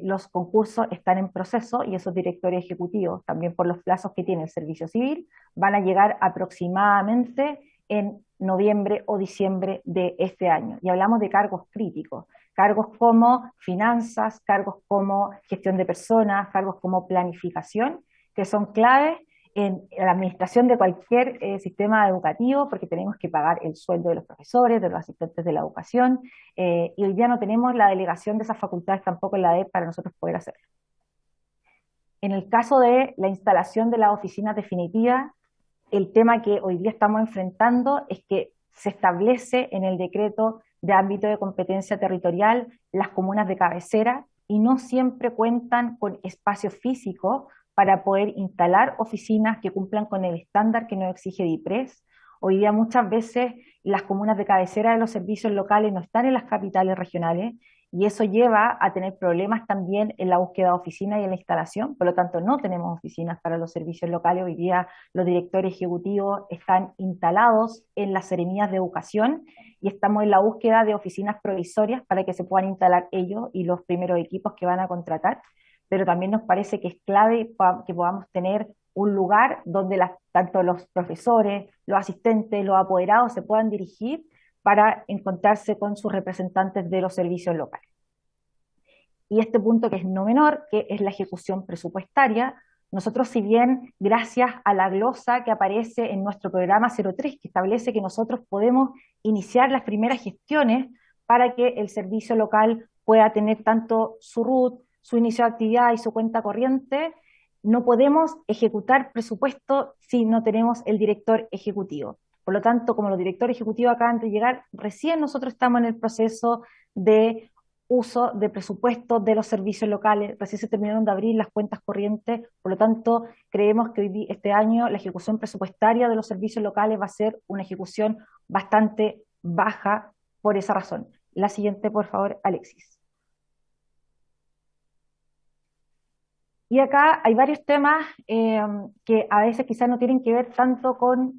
los concursos están en proceso y esos directores ejecutivos, también por los plazos que tiene el servicio civil, van a llegar aproximadamente en noviembre o diciembre de este año. Y hablamos de cargos críticos, cargos como finanzas, cargos como gestión de personas, cargos como planificación, que son claves en la administración de cualquier sistema educativo, porque tenemos que pagar el sueldo de los profesores, de los asistentes de la educación, y hoy día no tenemos la delegación de esas facultades tampoco en la DEP para nosotros poder hacerlo. En el caso de la instalación de las oficinas definitivas, el tema que hoy día estamos enfrentando es que se establece en el decreto de ámbito de competencia territorial las comunas de cabecera y no siempre cuentan con espacio físico para poder instalar oficinas que cumplan con el estándar que nos exige DIPRES. Hoy día muchas veces las comunas de cabecera de los servicios locales no están en las capitales regionales y eso lleva a tener problemas también en la búsqueda de oficinas y en la instalación, por lo tanto no tenemos oficinas para los servicios locales. Hoy día los directores ejecutivos están instalados en las seremías de educación y estamos en la búsqueda de oficinas provisorias para que se puedan instalar ellos y los primeros equipos que van a contratar, pero también nos parece que es clave que podamos tener un lugar donde tanto los profesores, los asistentes, los apoderados se puedan dirigir para encontrarse con sus representantes de los servicios locales. Y este punto que es no menor, que es la ejecución presupuestaria. Nosotros, si bien gracias a la glosa que aparece en nuestro programa 03, que establece que nosotros podemos iniciar las primeras gestiones para que el servicio local pueda tener tanto su RUT, su inicio de actividad y su cuenta corriente, no podemos ejecutar presupuesto si no tenemos el director ejecutivo. Por lo tanto, como los directores ejecutivos acaban de llegar, recién nosotros estamos en el proceso de uso de presupuesto de los servicios locales, recién se terminaron de abrir las cuentas corrientes, por lo tanto, creemos que este año la ejecución presupuestaria de los servicios locales va a ser una ejecución bastante baja por esa razón. La siguiente, por favor, Alexis. Y acá hay varios temas que a veces quizás no tienen que ver tanto con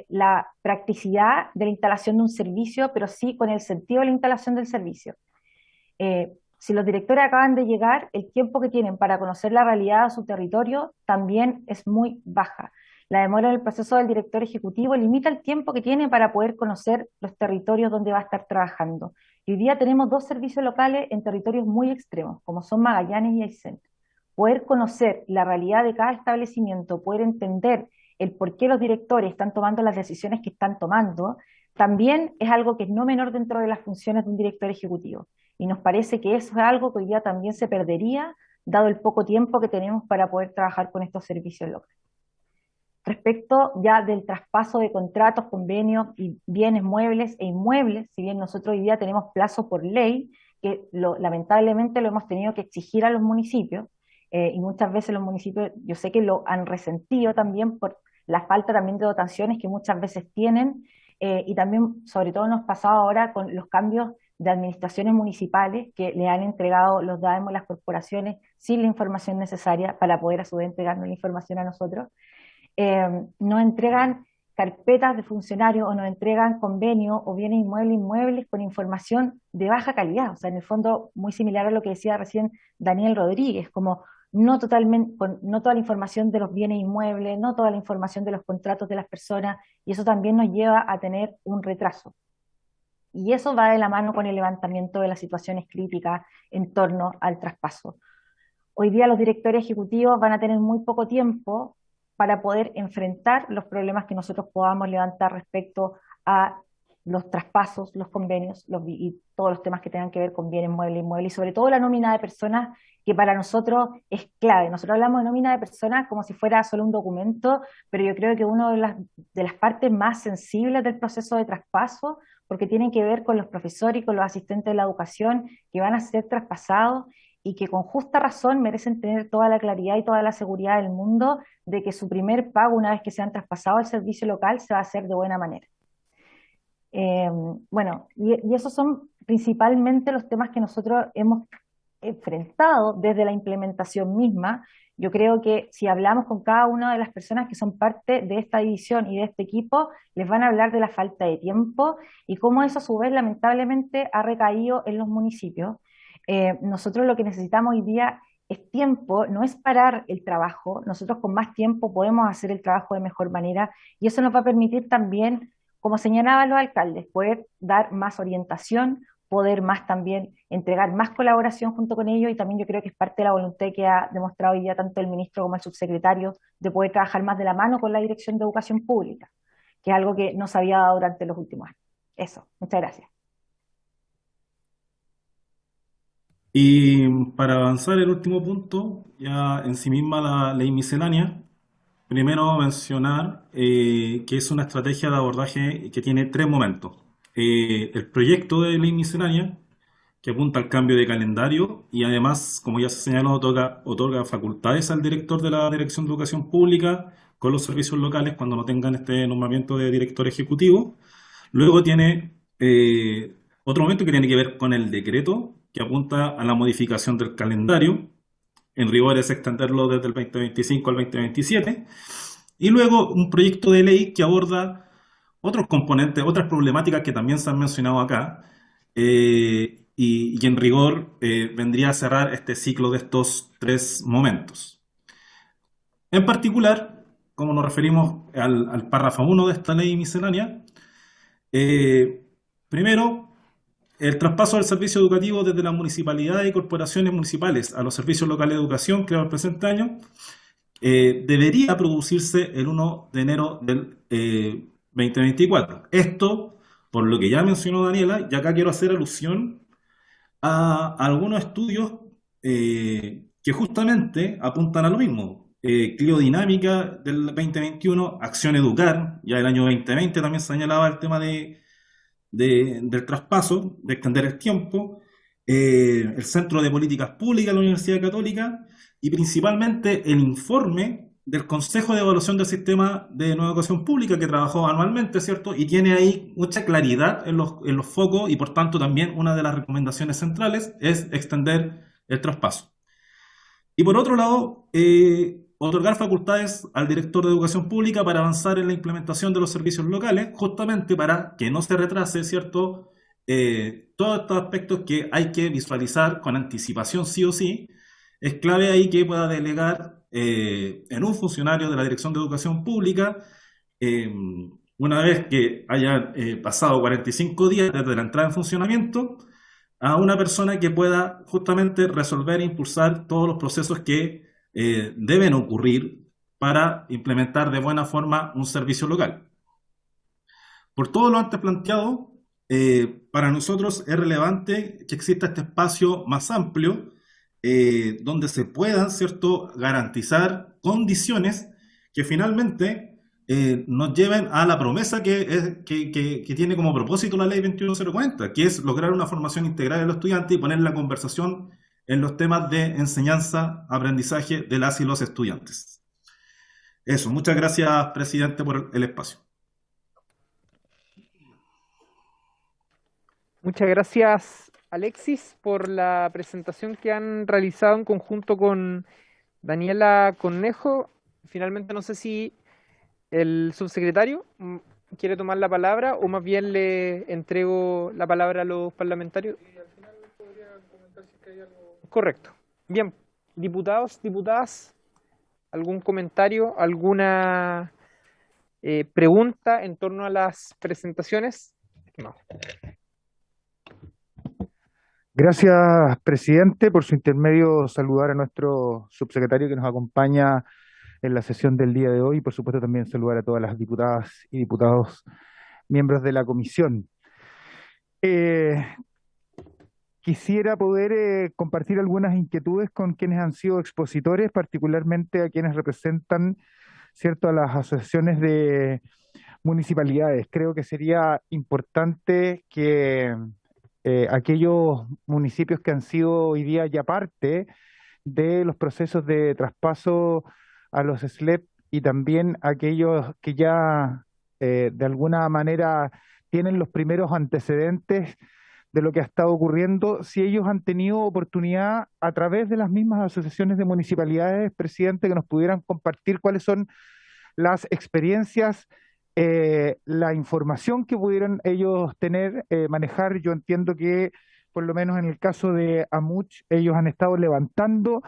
la practicidad de la instalación de un servicio, pero sí con el sentido de la instalación del servicio. Si los directores acaban de llegar, el tiempo que tienen para conocer la realidad de su territorio también es muy baja. La demora en el proceso del director ejecutivo limita el tiempo que tiene para poder conocer los territorios donde va a estar trabajando. Y hoy día tenemos 2 servicios locales en territorios muy extremos, como son Magallanes y Aysén. Poder conocer la realidad de cada establecimiento, poder entender el por qué los directores están tomando las decisiones que están tomando, también es algo que es no menor dentro de las funciones de un director ejecutivo. Y nos parece que eso es algo que hoy día también se perdería, dado el poco tiempo que tenemos para poder trabajar con estos servicios locales. Respecto ya del traspaso de contratos, convenios y bienes muebles e inmuebles, si bien nosotros hoy día tenemos plazo por ley, que lamentablemente lo hemos tenido que exigir a los municipios, y muchas veces los municipios, yo sé que lo han resentido también por la falta también de dotaciones que muchas veces tienen, y también sobre todo nos pasado ahora con los cambios de administraciones municipales que le han entregado los DAEM a las corporaciones sin la información necesaria para poder a su vez entregarnos la información a nosotros. Nos entregan carpetas de funcionarios o nos entregan convenios o bienes inmuebles con información de baja calidad, o sea, en el fondo muy similar a lo que decía recién Daniel Rodríguez, como no toda la información de los bienes inmuebles, no toda la información de los contratos de las personas, y eso también nos lleva a tener un retraso. Y eso va de la mano con el levantamiento de las situaciones críticas en torno al traspaso. Hoy día los directores ejecutivos van a tener muy poco tiempo para poder enfrentar los problemas que nosotros podamos levantar respecto a los traspasos, los convenios y todos los temas que tengan que ver con bienes muebles, inmuebles, y sobre todo la nómina de personas, que para nosotros es clave. Nosotros hablamos de nómina de personas como si fuera solo un documento, pero yo creo que una de las partes más sensibles del proceso de traspaso, porque tienen que ver con los profesores y con los asistentes de la educación que van a ser traspasados y que con justa razón merecen tener toda la claridad y toda la seguridad del mundo de que su primer pago, una vez que se han traspasado al servicio local, se va a hacer de buena manera. Bueno, y esos son principalmente los temas que nosotros hemos enfrentado desde la implementación misma. Yo creo que si hablamos con cada una de las personas que son parte de esta división y de este equipo, les van a hablar de la falta de tiempo y cómo eso a su vez lamentablemente ha recaído en los municipios. Nosotros lo que necesitamos hoy día es tiempo, no es parar el trabajo. Nosotros con más tiempo podemos hacer el trabajo de mejor manera y eso nos va a permitir también, como señalaban los alcaldes, poder dar más orientación, poder más también entregar más colaboración junto con ellos, y también yo creo que es parte de la voluntad que ha demostrado hoy día tanto el ministro como el subsecretario de poder trabajar más de la mano con la Dirección de Educación Pública, que es algo que no se había dado durante los últimos años. Eso, muchas gracias.
Y para avanzar el último punto, ya en sí misma la ley miscelánea, primero mencionar que es una estrategia de abordaje que tiene 3 momentos. El proyecto de ley miscelánea, que apunta al cambio de calendario y además, como ya se señaló, otorga facultades al director de la Dirección de Educación Pública con los servicios locales cuando no tengan este nombramiento de director ejecutivo. Luego tiene otro momento que tiene que ver con el decreto, que apunta a la modificación del calendario. En rigor es extenderlo desde el 2025 al 2027. Y luego un proyecto de ley que aborda otros componentes, otras problemáticas que también se han mencionado acá, y en rigor vendría a cerrar este ciclo de estos 3 momentos. En particular, como nos referimos al párrafo 1 de esta ley miscelánea, primero, el traspaso del servicio educativo desde las municipalidades y corporaciones municipales a los servicios locales de educación creados el presente año debería producirse el 1 de enero del 2024. Esto, por lo que ya mencionó Daniela, y acá quiero hacer alusión a algunos estudios que justamente apuntan a lo mismo. Cliodinámica del 2021, Acción Educar, ya el año 2020 también señalaba el tema del traspaso, de extender el tiempo, el Centro de Políticas Públicas de la Universidad Católica y principalmente el informe del Consejo de Evaluación del Sistema de Nueva Educación Pública que trabajó anualmente, ¿cierto? Y tiene ahí mucha claridad en los focos y por tanto también una de las recomendaciones centrales es extender el traspaso. Y por otro lado, otorgar facultades al director de educación pública para avanzar en la implementación de los servicios locales, justamente para que no se retrase, ¿cierto? Todos estos aspectos que hay que visualizar con anticipación sí o sí. Es clave ahí que pueda delegar en un funcionario de la Dirección de Educación Pública, una vez que hayan pasado 45 días desde la entrada en funcionamiento, a una persona que pueda justamente resolver e impulsar todos los procesos que deben ocurrir para implementar de buena forma un servicio local. Por todo lo antes planteado, para nosotros es relevante que exista este espacio más amplio donde se puedan, ¿cierto?, garantizar condiciones que finalmente nos lleven a la promesa que tiene como propósito la ley 21040, que es lograr una formación integral de los estudiantes y poner la conversación en los temas de enseñanza, aprendizaje de las y los estudiantes. Eso, muchas gracias, presidente, por el espacio.
Muchas gracias, Alexis, por la presentación que han realizado en conjunto con Daniela Cornejo. Finalmente, no sé si el subsecretario quiere tomar la palabra o más bien le entrego la palabra a los parlamentarios. Y al final podría comentar si hay algo. Correcto. Bien, diputados, diputadas, ¿algún comentario, alguna pregunta en torno a las presentaciones? No.
Gracias, presidente. Por su intermedio, saludar a nuestro subsecretario que nos acompaña en la sesión del día de hoy y, por supuesto, también saludar a todas las diputadas y diputados miembros de la comisión. Quisiera poder compartir algunas inquietudes con quienes han sido expositores, particularmente a quienes representan, ¿cierto?, a las asociaciones de municipalidades. Creo que sería importante que aquellos municipios que han sido hoy día ya parte de los procesos de traspaso a los SLEP y también aquellos que ya de alguna manera tienen los primeros antecedentes de lo que ha estado ocurriendo, si ellos han tenido oportunidad a través de las mismas asociaciones de municipalidades, presidente, que nos pudieran compartir cuáles son las experiencias, la información que pudieran ellos tener, manejar. Yo entiendo que por lo menos en el caso de Amuch, ellos han estado levantando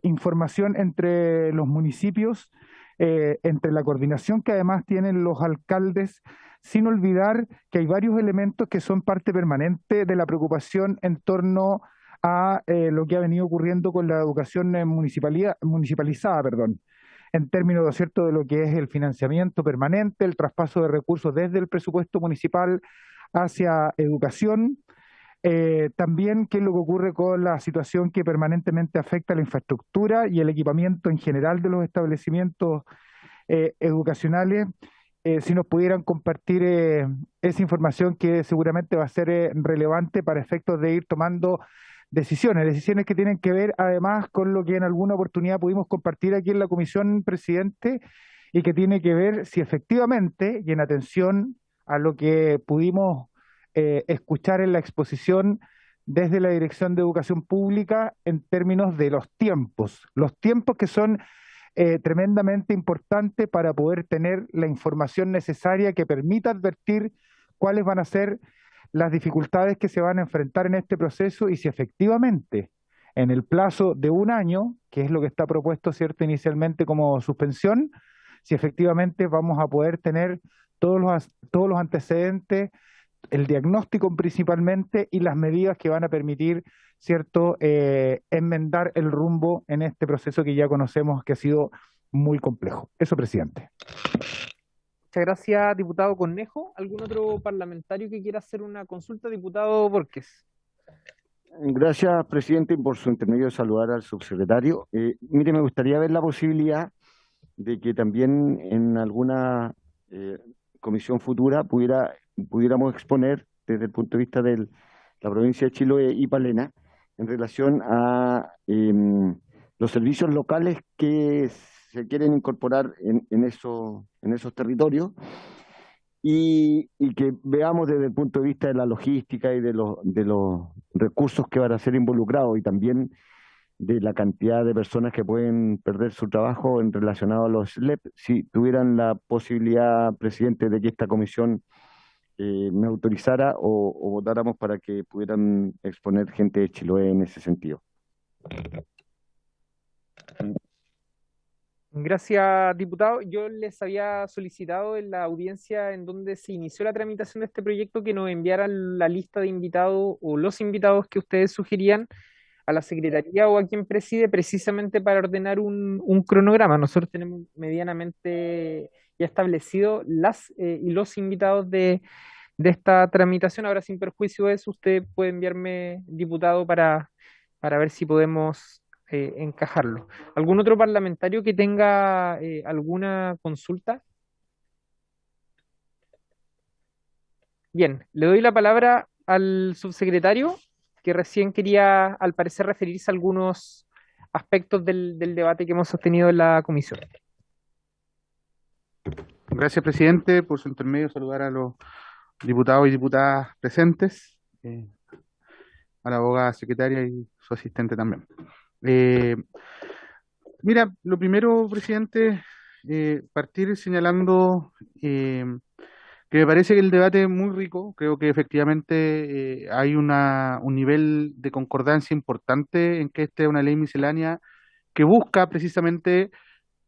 información entre los municipios, entre la coordinación que además tienen los alcaldes, sin olvidar que hay varios elementos que son parte permanente de la preocupación en torno a lo que ha venido ocurriendo con la educación municipalizada, en términos, ¿cierto?, de lo que es el financiamiento permanente, el traspaso de recursos desde el presupuesto municipal hacia educación. También qué es lo que ocurre con la situación que permanentemente afecta a la infraestructura y el equipamiento en general de los establecimientos educacionales. Si nos pudieran compartir esa información que seguramente va a ser relevante para efectos de ir tomando decisiones que tienen que ver además con lo que en alguna oportunidad pudimos compartir aquí en la comisión, presidente, y que tiene que ver si efectivamente, y en atención a lo que pudimos escuchar en la exposición desde la Dirección de Educación Pública en términos de los tiempos que son tremendamente importantes para poder tener la información necesaria que permita advertir cuáles van a ser las dificultades que se van a enfrentar en este proceso y si efectivamente en el plazo de un año, que es lo que está propuesto, ¿cierto?, inicialmente como suspensión, si efectivamente vamos a poder tener todos los antecedentes, el diagnóstico principalmente y las medidas que van a permitir, ¿cierto?, enmendar el rumbo en este proceso que ya conocemos que ha sido muy complejo. Eso, presidente.
Muchas gracias, diputado Cornejo. ¿Algún otro parlamentario que quiera hacer una consulta? Diputado Borges.
Gracias, presidente, y por su intermedio saludar al subsecretario. Mire, me gustaría ver la posibilidad de que también en alguna comisión futura pudiéramos exponer desde el punto de vista de la provincia de Chiloé y Palena en relación a los servicios locales que se quieren incorporar en esos territorios y que veamos desde el punto de vista de la logística y de los recursos que van a ser involucrados y también de la cantidad de personas que pueden perder su trabajo en relacionado a los SLEP. Si tuvieran la posibilidad, presidente, de que esta comisión me autorizara o votáramos para que pudieran exponer gente de Chiloé en ese sentido.
Gracias, diputado. Yo les había solicitado en la audiencia en donde se inició la tramitación de este proyecto que nos enviaran la lista de invitados o los invitados que ustedes sugerían a la Secretaría o a quien preside, precisamente para ordenar un cronograma. Nosotros tenemos medianamente ya establecido las y los invitados de esta tramitación. Ahora, sin perjuicio de eso, usted puede enviarme, diputado, para ver si podemos encajarlo. ¿Algún otro parlamentario que tenga alguna consulta? Bien, le doy la palabra al subsecretario, que recién quería, al parecer, referirse a algunos aspectos del debate que hemos sostenido en la comisión.
Gracias, presidente. Por su intermedio, saludar a los diputados y diputadas presentes, a la abogada secretaria y su asistente también. Mira, lo primero, presidente, partir señalando que me parece que el debate es muy rico. Creo que efectivamente hay un nivel de concordancia importante en que esta es una ley miscelánea que busca precisamente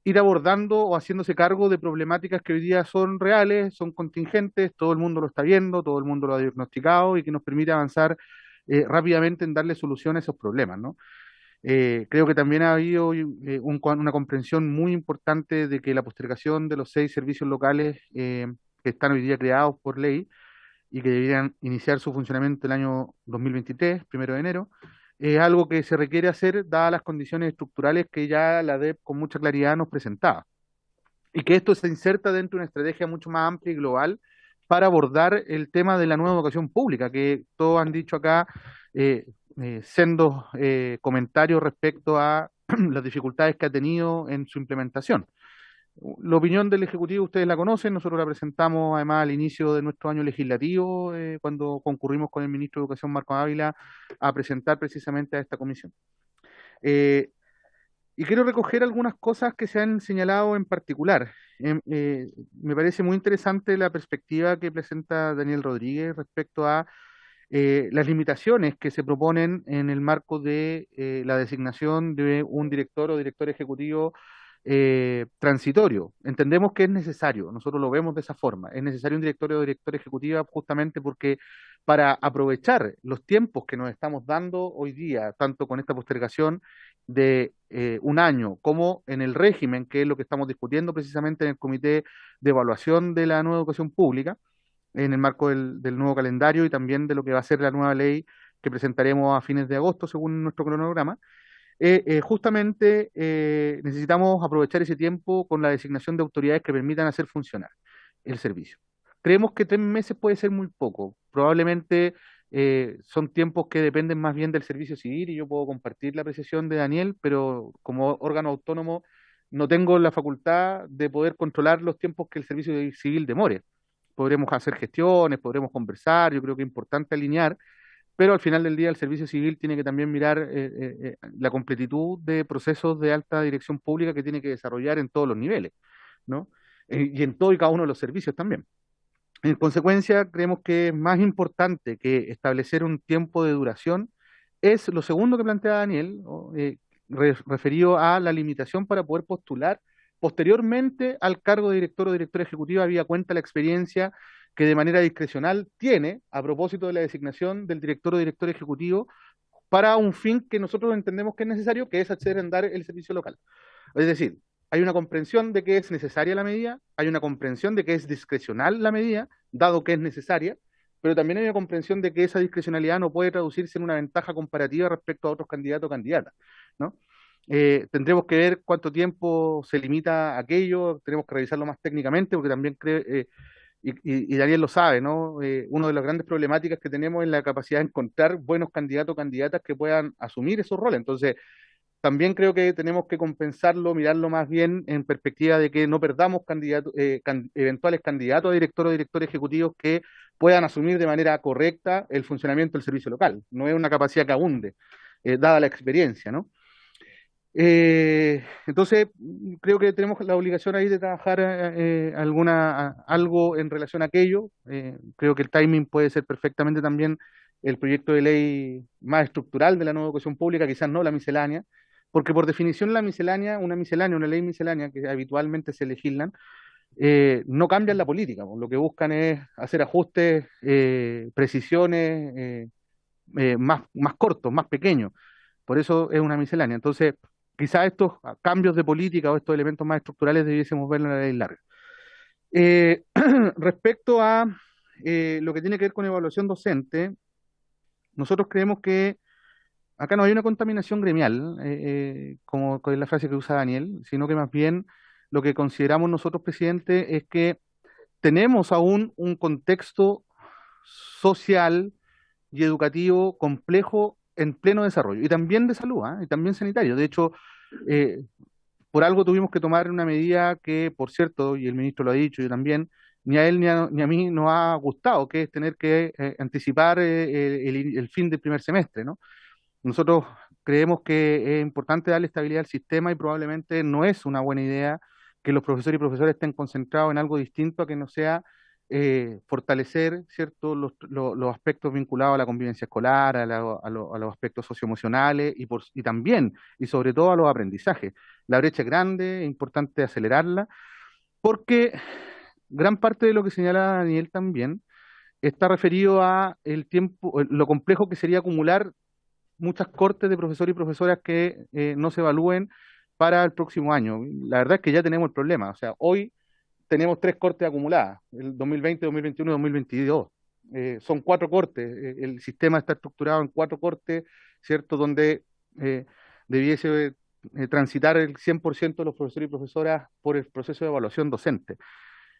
ir abordando o haciéndose cargo de problemáticas que hoy día son reales, son contingentes, todo el mundo lo está viendo, todo el mundo lo ha diagnosticado y que nos permite avanzar rápidamente en darle solución a esos problemas, ¿no? Creo que también ha habido una comprensión muy importante de que la postergación de los 6 servicios locales que están hoy día creados por ley y que deberían iniciar su funcionamiento el año 2023, 1 de enero, es algo que se requiere hacer dadas las condiciones estructurales que ya la DEP con mucha claridad nos presentaba. Y que esto se inserta dentro de una estrategia mucho más amplia y global para abordar el tema de la nueva educación pública, que todos han dicho acá sendos comentarios respecto a las dificultades que ha tenido en su implementación. La opinión del Ejecutivo ustedes la conocen, nosotros la presentamos además al inicio de nuestro año legislativo, cuando concurrimos con el ministro de Educación, Marco Ávila, a presentar precisamente a esta comisión. Y quiero recoger algunas cosas que se han señalado en particular. Me parece muy interesante la perspectiva que presenta Daniel Rodríguez respecto a las limitaciones que se proponen en el marco de la designación de un director o director ejecutivo transitorio. Entendemos que es necesario, nosotros lo vemos de esa forma, es necesario un director o directora ejecutiva justamente porque para aprovechar los tiempos que nos estamos dando hoy día, tanto con esta postergación de un año como en el régimen, que es lo que estamos discutiendo precisamente en el Comité de Evaluación de la Nueva Educación Pública, en el marco del nuevo calendario y también de lo que va a ser la nueva ley que presentaremos a fines de agosto según nuestro cronograma. Justamente necesitamos aprovechar ese tiempo con la designación de autoridades que permitan hacer funcionar el servicio. Creemos que 3 meses puede ser muy poco, probablemente son tiempos que dependen más bien del servicio civil y yo puedo compartir la apreciación de Daniel, pero como órgano autónomo no tengo la facultad de poder controlar los tiempos que el servicio civil demore. Podremos hacer gestiones, podremos conversar, yo creo que es importante alinear, pero al final del día el servicio civil tiene que también mirar la completitud de procesos de alta dirección pública que tiene que desarrollar en todos los niveles, ¿no? Y en todo y cada uno de los servicios también. En consecuencia, creemos que es más importante que establecer un tiempo de duración es lo segundo que plantea Daniel, ¿no? Referido a la limitación para poder postular posteriormente al cargo de director o directora ejecutiva, había cuenta la experiencia que de manera discrecional tiene a propósito de la designación del director o director ejecutivo para un fin que nosotros entendemos que es necesario, que es acceder a dar el servicio local. Es decir, hay una comprensión de que es necesaria la medida, hay una comprensión de que es discrecional la medida, dado que es necesaria, pero también hay una comprensión de que esa discrecionalidad no puede traducirse en una ventaja comparativa respecto a otros candidatos o candidatas, ¿no? Tendremos que ver cuánto tiempo se limita aquello, tenemos que revisarlo más técnicamente, porque también y Daniel lo sabe, ¿no? Una de las grandes problemáticas que tenemos es la capacidad de encontrar buenos candidatos o candidatas que puedan asumir esos roles. Entonces, también creo que tenemos que compensarlo, mirarlo más bien en perspectiva de que no perdamos eventuales candidatos a director o directores ejecutivos que puedan asumir de manera correcta el funcionamiento del servicio local. No es una capacidad que abunde, dada la experiencia, ¿no? Entonces, creo que tenemos la obligación ahí de trabajar algo en relación a aquello. Creo que el timing puede ser perfectamente también el proyecto de ley más estructural de la nueva educación pública, quizás no la miscelánea, porque por definición una ley miscelánea que habitualmente se legislan, no cambian la política. Lo que buscan es hacer ajustes, precisiones más cortos, más pequeños. Por eso es una miscelánea. Entonces, quizás estos cambios de política o estos elementos más estructurales debiésemos ver en la ley larga. Respecto a lo que tiene que ver con evaluación docente, nosotros creemos que acá no hay una contaminación gremial, como es la frase que usa Daniel, sino que más bien lo que consideramos nosotros, presidente, es que tenemos aún un contexto social y educativo complejo en pleno desarrollo, y también de salud, y también sanitario. De hecho, por algo tuvimos que tomar una medida que, por cierto, y el ministro lo ha dicho, yo también, ni a él ni a mí nos ha gustado, que es tener que anticipar el fin del primer semestre, ¿no? Nosotros creemos que es importante darle estabilidad al sistema y probablemente no es una buena idea que los profesores y profesoras estén concentrados en algo distinto a que no sea fortalecer, ¿cierto?, los aspectos vinculados a la convivencia escolar, a los aspectos socioemocionales y también, y sobre todo, a los aprendizajes. La brecha es grande, es importante acelerarla, porque gran parte de lo que señala Daniel también está referido a el tiempo, lo complejo que sería acumular muchas cortes de profesores y profesoras que no se evalúen para el próximo año. La verdad es que ya tenemos el problema. O sea, hoy tenemos 3 cortes acumuladas, el 2020, 2021 y 2022. Son 4 cortes. El sistema está estructurado en 4 cortes, ¿cierto? Donde debiese transitar el 100% de los profesores y profesoras por el proceso de evaluación docente.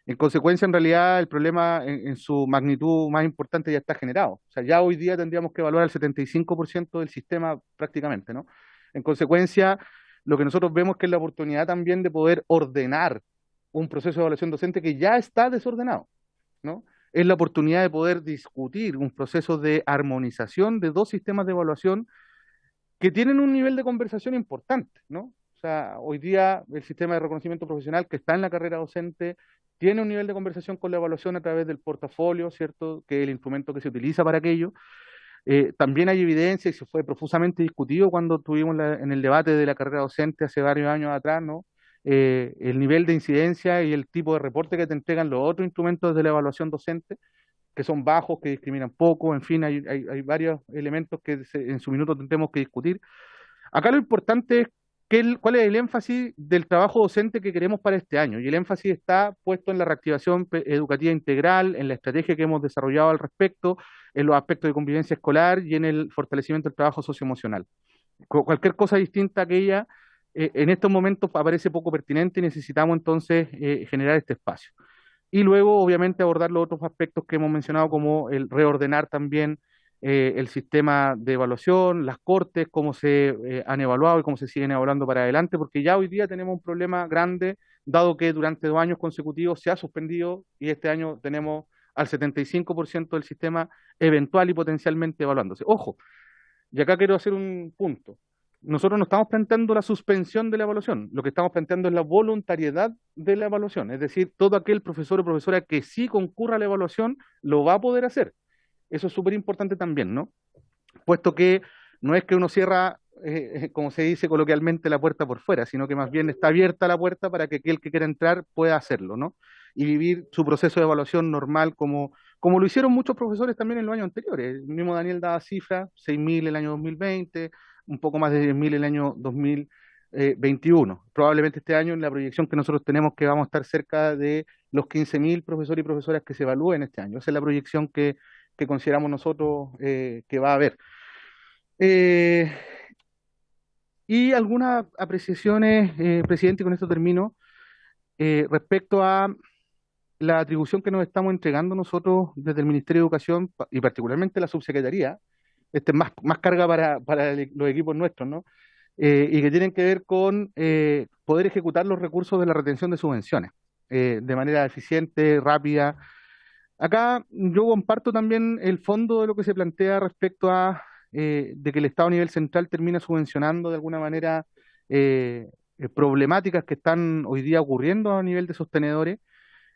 En consecuencia, en realidad, el problema en su magnitud más importante ya está generado. O sea, ya hoy día tendríamos que evaluar el 75% del sistema prácticamente, ¿no? En consecuencia, lo que nosotros vemos que es la oportunidad también de poder ordenar un proceso de evaluación docente que ya está desordenado, ¿no? Es la oportunidad de poder discutir un proceso de armonización de 2 sistemas de evaluación que tienen un nivel de conversación importante, ¿no? O sea, hoy día el sistema de reconocimiento profesional que está en la carrera docente tiene un nivel de conversación con la evaluación a través del portafolio, ¿cierto?, que es el instrumento que se utiliza para aquello. También hay evidencia, y se fue profusamente discutido cuando tuvimos en el debate de la carrera docente hace varios años atrás, ¿no?, el nivel de incidencia y el tipo de reporte que te entregan los otros instrumentos de la evaluación docente, que son bajos, que discriminan poco, en fin, hay varios elementos que en su minuto tendremos que discutir. Acá lo importante es cuál es el énfasis del trabajo docente que queremos para este año, y el énfasis está puesto en la reactivación educativa integral, en la estrategia que hemos desarrollado al respecto, en los aspectos de convivencia escolar y en el fortalecimiento del trabajo socioemocional. Cualquier cosa distinta a aquella, en estos momentos aparece poco pertinente y necesitamos entonces generar este espacio. Y luego, obviamente, abordar los otros aspectos que hemos mencionado, como el reordenar también el sistema de evaluación, las cortes, cómo se han evaluado y cómo se siguen evaluando para adelante, porque ya hoy día tenemos un problema grande, dado que durante 2 años consecutivos se ha suspendido y este año tenemos al 75% del sistema eventual y potencialmente evaluándose. Ojo, y acá quiero hacer un punto. Nosotros no estamos planteando la suspensión de la evaluación, lo que estamos planteando es la voluntariedad de la evaluación, es decir, todo aquel profesor o profesora que sí concurra a la evaluación lo va a poder hacer. Eso es súper importante también, ¿no? Puesto que no es que uno cierra, como se dice coloquialmente, la puerta por fuera, sino que más bien está abierta la puerta para que aquel que quiera entrar pueda hacerlo, ¿no? y vivir su proceso de evaluación normal como lo hicieron muchos profesores también en los años anteriores. El mismo Daniel daba cifras, 6.000 el año 2020, un poco más de 10.000 el año 2021. Probablemente este año, en la proyección que nosotros tenemos, que vamos a estar cerca de los 15.000 profesores y profesoras que se evalúen este año. Esa es la proyección que consideramos nosotros que va a haber. Y algunas apreciaciones, presidente, y con esto termino, respecto a la atribución que nos estamos entregando nosotros desde el Ministerio de Educación y particularmente la subsecretaría, más carga para los equipos nuestros, ¿no? Y que tienen que ver con poder ejecutar los recursos de la retención de subvenciones de manera eficiente, rápida. Acá yo comparto también el fondo de lo que se plantea respecto a de que el Estado a nivel central termina subvencionando de alguna manera problemáticas que están hoy día ocurriendo a nivel de sostenedores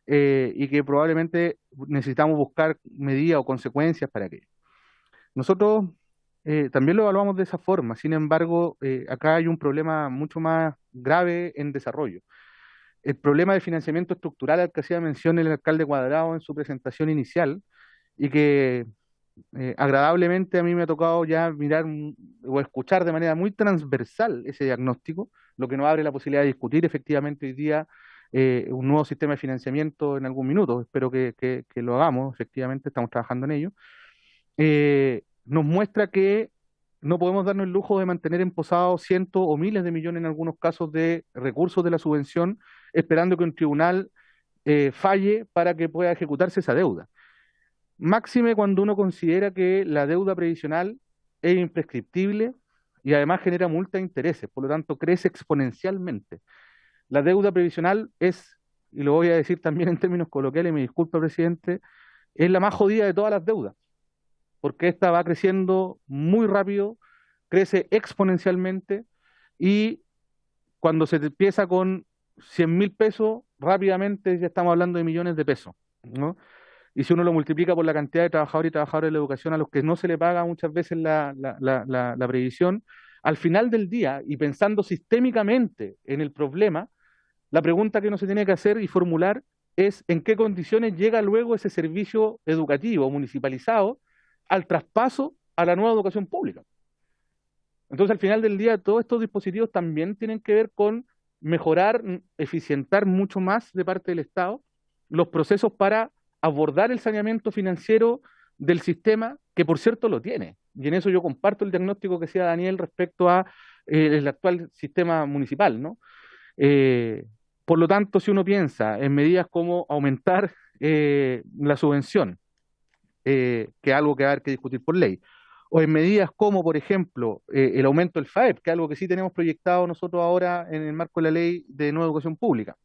y que probablemente necesitamos buscar medidas o consecuencias para aquello. Nosotros también lo evaluamos de esa forma, sin embargo, acá hay un problema mucho más grave en desarrollo. El problema de financiamiento estructural al que hacía mención el alcalde Cuadrado en su presentación inicial y que agradablemente a mí me ha tocado ya mirar o escuchar de manera muy transversal ese diagnóstico, lo que nos abre la posibilidad de discutir efectivamente hoy día un nuevo sistema de financiamiento en algún minuto. Espero que lo hagamos, efectivamente estamos trabajando en ello. Nos muestra que no podemos darnos el lujo de mantener emposados cientos o miles de millones en algunos casos de recursos de la subvención, esperando que un tribunal falle para que pueda ejecutarse esa deuda. Máxime cuando uno considera que la deuda previsional es imprescriptible y además genera multa de intereses, por lo tanto crece exponencialmente. La deuda previsional es, y lo voy a decir también en términos coloquiales, me disculpa, presidente, es la más jodida de todas las deudas, porque esta va creciendo muy rápido, crece exponencialmente y cuando se empieza con 100.000 pesos, rápidamente ya estamos hablando de millones de pesos, ¿no? Y si uno lo multiplica por la cantidad de trabajadores y trabajadoras de la educación a los que no se le paga muchas veces la previsión, al final del día, y pensando sistémicamente en el problema, la pregunta que uno se tiene que hacer y formular es en qué condiciones llega luego ese servicio educativo municipalizado al traspaso a la nueva educación pública. Entonces, al final del día, todos estos dispositivos también tienen que ver con mejorar, eficientar mucho más de parte del Estado los procesos para abordar el saneamiento financiero del sistema, que por cierto lo tiene. Y en eso yo comparto el diagnóstico que hacía Daniel respecto a el actual sistema municipal, ¿no? Por lo tanto, si uno piensa en medidas como aumentar la subvención, que es algo que va a haber que discutir por ley, o en medidas como, por ejemplo, el aumento del FAEP, que es algo que sí tenemos proyectado nosotros ahora en el marco de la ley de nueva educación pública,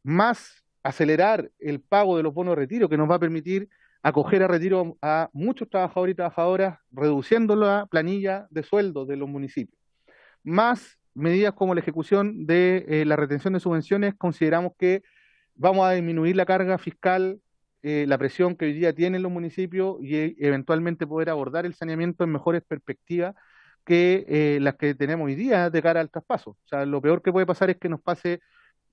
más acelerar el pago de los bonos de retiro, que nos va a permitir acoger a retiro a muchos trabajadores y trabajadoras, reduciendo la planilla de sueldo de los municipios. Más medidas como la ejecución de la retención de subvenciones, consideramos que vamos a disminuir la carga fiscal, la presión que hoy día tienen los municipios y eventualmente poder abordar el saneamiento en mejores perspectivas que las que tenemos hoy día de cara al traspaso. O sea, lo peor que puede pasar es que nos pase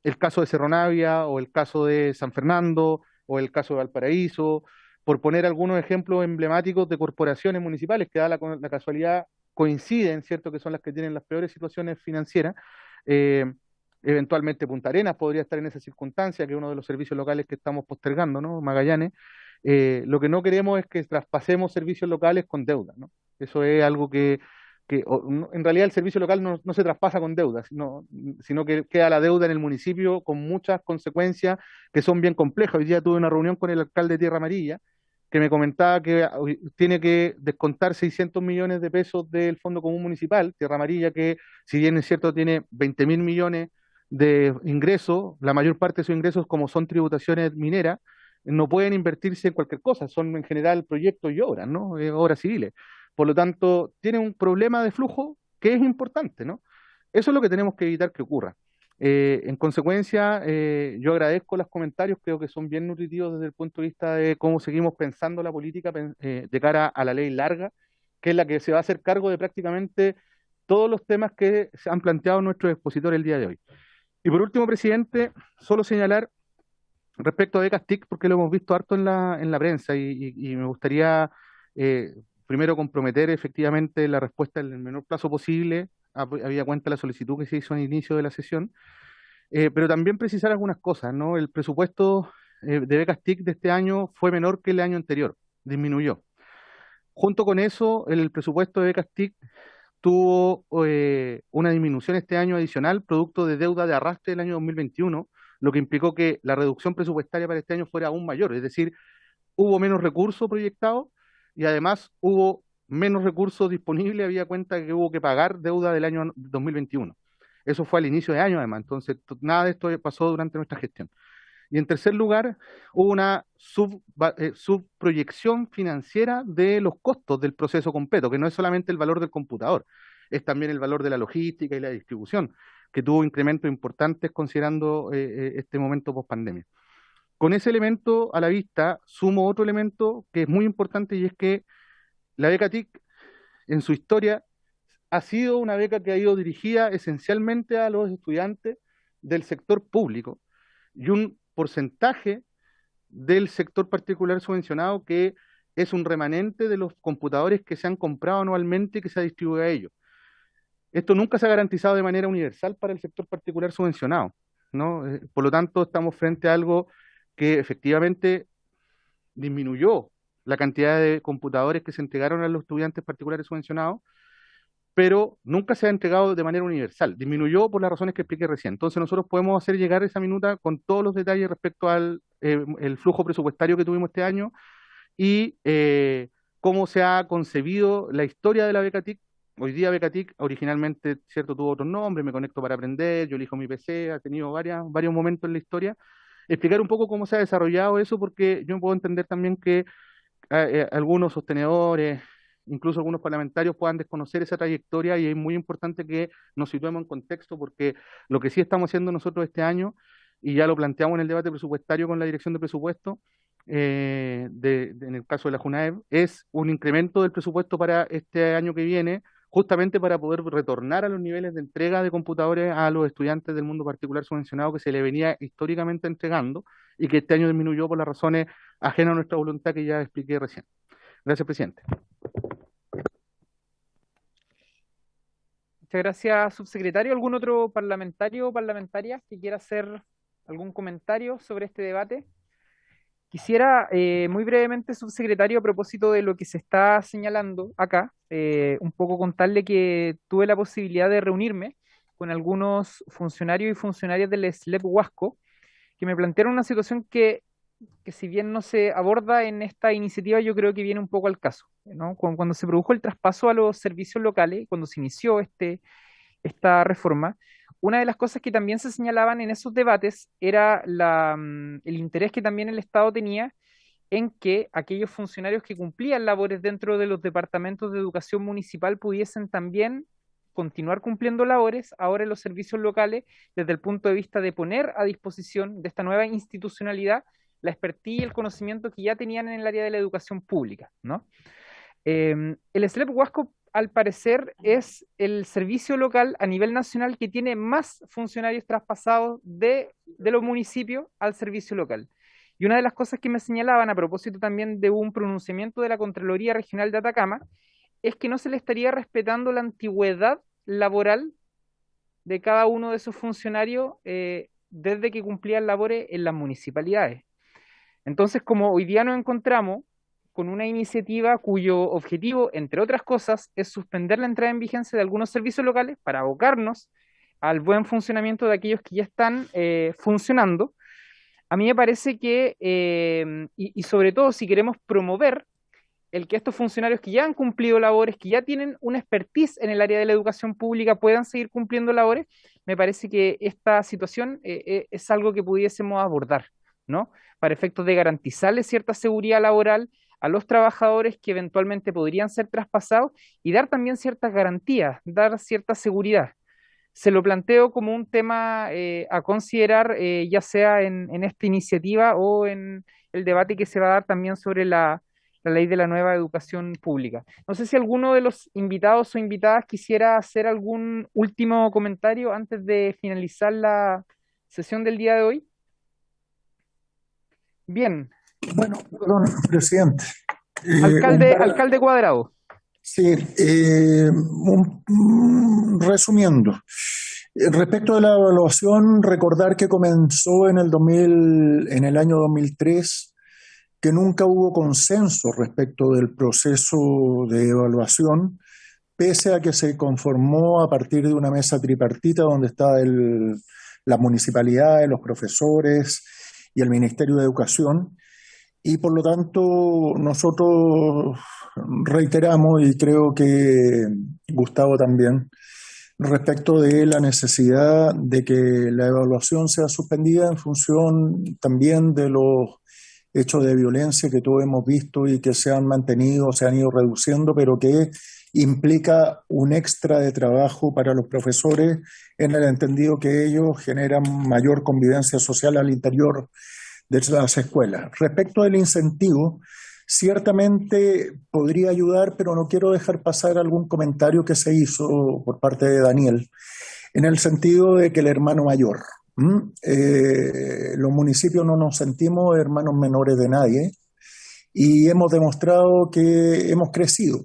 el caso de Cerro Navia o el caso de San Fernando o el caso de Valparaíso, por poner algunos ejemplos emblemáticos de corporaciones municipales que da la casualidad coinciden, ¿cierto?, que son las que tienen las peores situaciones financieras. Eventualmente Punta Arenas podría estar en esa circunstancia, que es uno de los servicios locales que estamos postergando, ¿no? Magallanes. Lo que no queremos es que traspasemos servicios locales con deuda, ¿no? Eso es algo que en realidad el servicio local no se traspasa con deuda, sino que queda la deuda en el municipio con muchas consecuencias que son bien complejas. Hoy día tuve una reunión con el alcalde de Tierra Amarilla, que me comentaba que tiene que descontar 600 millones de pesos del Fondo Común Municipal, Tierra Amarilla, que si bien es cierto tiene 20.000 millones de ingresos, la mayor parte de sus ingresos, como son tributaciones mineras, no pueden invertirse en cualquier cosa, son en general proyectos y obras, ¿no? Obras civiles. Por lo tanto, tiene un problema de flujo que es importante, ¿no? Eso es lo que tenemos que evitar que ocurra. En consecuencia, yo agradezco los comentarios, creo que son bien nutritivos desde el punto de vista de cómo seguimos pensando la política de cara a la ley larga, que es la que se va a hacer cargo de prácticamente todos los temas que se han planteado nuestros expositores el día de hoy. Y por último, presidente, solo señalar respecto a becas TIC, porque lo hemos visto harto en la prensa y me gustaría primero comprometer efectivamente la respuesta en el menor plazo posible, había cuenta la solicitud que se hizo al inicio de la sesión, pero también precisar algunas cosas, ¿no? El presupuesto de becas TIC de este año fue menor que el año anterior, disminuyó. Junto con eso, el presupuesto de becas TIC tuvo una disminución este año adicional, producto de deuda de arrastre del año 2021, lo que implicó que la reducción presupuestaria para este año fuera aún mayor, es decir, hubo menos recursos proyectados y además hubo menos recursos disponibles, había cuenta que hubo que pagar deuda del año 2021. Eso fue al inicio de año además, entonces nada de esto pasó durante nuestra gestión. Y en tercer lugar, hubo una subproyección financiera de los costos del proceso completo, que no es solamente el valor del computador, es también el valor de la logística y la distribución, que tuvo incrementos importantes considerando este momento post pandemia. Con ese elemento a la vista, sumo otro elemento que es muy importante y es que la beca TIC en su historia ha sido una beca que ha ido dirigida esencialmente a los estudiantes del sector público y un porcentaje del sector particular subvencionado que es un remanente de los computadores que se han comprado anualmente y que se ha distribuido a ellos. Esto nunca se ha garantizado de manera universal para el sector particular subvencionado, ¿no? Por lo tanto, estamos frente a algo que efectivamente disminuyó la cantidad de computadores que se entregaron a los estudiantes particulares subvencionados, pero nunca se ha entregado de manera universal. Disminuyó por las razones que expliqué recién. Entonces nosotros podemos hacer llegar esa minuta con todos los detalles respecto al el flujo presupuestario que tuvimos este año y cómo se ha concebido la historia de la beca TIC. Hoy día beca TIC originalmente, cierto, tuvo otros nombres, Me Conecto para Aprender, Yo Elijo Mi PC, ha tenido varios momentos en la historia. Explicar un poco cómo se ha desarrollado eso, porque yo puedo entender también que algunos sostenedores, incluso algunos parlamentarios puedan desconocer esa trayectoria y es muy importante que nos situemos en contexto porque lo que sí estamos haciendo nosotros este año, y ya lo planteamos en el debate presupuestario con la Dirección de Presupuesto, en el caso de la JUNAEB, es un incremento del presupuesto para este año que viene, justamente para poder retornar a los niveles de entrega de computadores a los estudiantes del mundo particular subvencionado que se le venía históricamente entregando y que este año disminuyó por las razones ajenas a nuestra voluntad que ya expliqué recién. Gracias, presidente.
Muchas gracias, subsecretario. ¿Algún otro parlamentario o parlamentaria que quiera hacer algún comentario sobre este debate? Quisiera muy brevemente, subsecretario, a propósito de lo que se está señalando acá, un poco contarle que tuve la posibilidad de reunirme con algunos funcionarios y funcionarias del SLEP Huasco, que me plantearon una situación que si bien no se aborda en esta iniciativa, yo creo que viene un poco al caso, ¿no? Cuando se produjo el traspaso a los servicios locales, cuando se inició esta reforma, una de las cosas que también se señalaban en esos debates era el interés que también el Estado tenía en que aquellos funcionarios que cumplían labores dentro de los departamentos de educación municipal pudiesen también continuar cumpliendo labores ahora en los servicios locales desde el punto de vista de poner a disposición de esta nueva institucionalidad la expertise y el conocimiento que ya tenían en el área de la educación pública, ¿no? El SLEP Huasco, al parecer, es el servicio local a nivel nacional que tiene más funcionarios traspasados de los municipios al servicio local. Y una de las cosas que me señalaban a propósito también de un pronunciamiento de la Contraloría Regional de Atacama es que no se le estaría respetando la antigüedad laboral de cada uno de esos funcionarios desde que cumplían labores en las municipalidades. Entonces, como hoy día nos encontramos con una iniciativa cuyo objetivo, entre otras cosas, es suspender la entrada en vigencia de algunos servicios locales para abocarnos al buen funcionamiento de aquellos que ya están funcionando, a mí me parece que, y sobre todo si queremos promover el que estos funcionarios que ya han cumplido labores, que ya tienen una expertise en el área de la educación pública, puedan seguir cumpliendo labores, me parece que esta situación es algo que pudiésemos abordar, ¿no? Para efectos de garantizarles cierta seguridad laboral a los trabajadores que eventualmente podrían ser traspasados y dar también ciertas garantías, dar cierta seguridad. Se lo planteo como un tema a considerar, ya sea en esta iniciativa o en el debate que se va a dar también sobre la ley de la nueva educación pública. No sé si alguno de los invitados o invitadas quisiera hacer algún último comentario antes de finalizar la sesión del día de hoy. Bien.
Bueno, perdón, presidente.
Alcalde Cuadrado.
Sí, resumiendo. Respecto de la evaluación, recordar que comenzó en el año 2003, que nunca hubo consenso respecto del proceso de evaluación, pese a que se conformó a partir de una mesa tripartita donde está las municipalidades, los profesores y el Ministerio de Educación. Y por lo tanto, nosotros reiteramos, y creo que Gustavo también, respecto de la necesidad de que la evaluación sea suspendida en función también de los hechos de violencia que todos hemos visto y que se han mantenido, se han ido reduciendo, pero que implica un extra de trabajo para los profesores en el entendido que ellos generan mayor convivencia social al interior de las escuelas. Respecto del incentivo, ciertamente podría ayudar, pero no quiero dejar pasar algún comentario que se hizo por parte de Daniel, en el sentido de que el hermano mayor. Los municipios no nos sentimos hermanos menores de nadie y hemos demostrado que hemos crecido.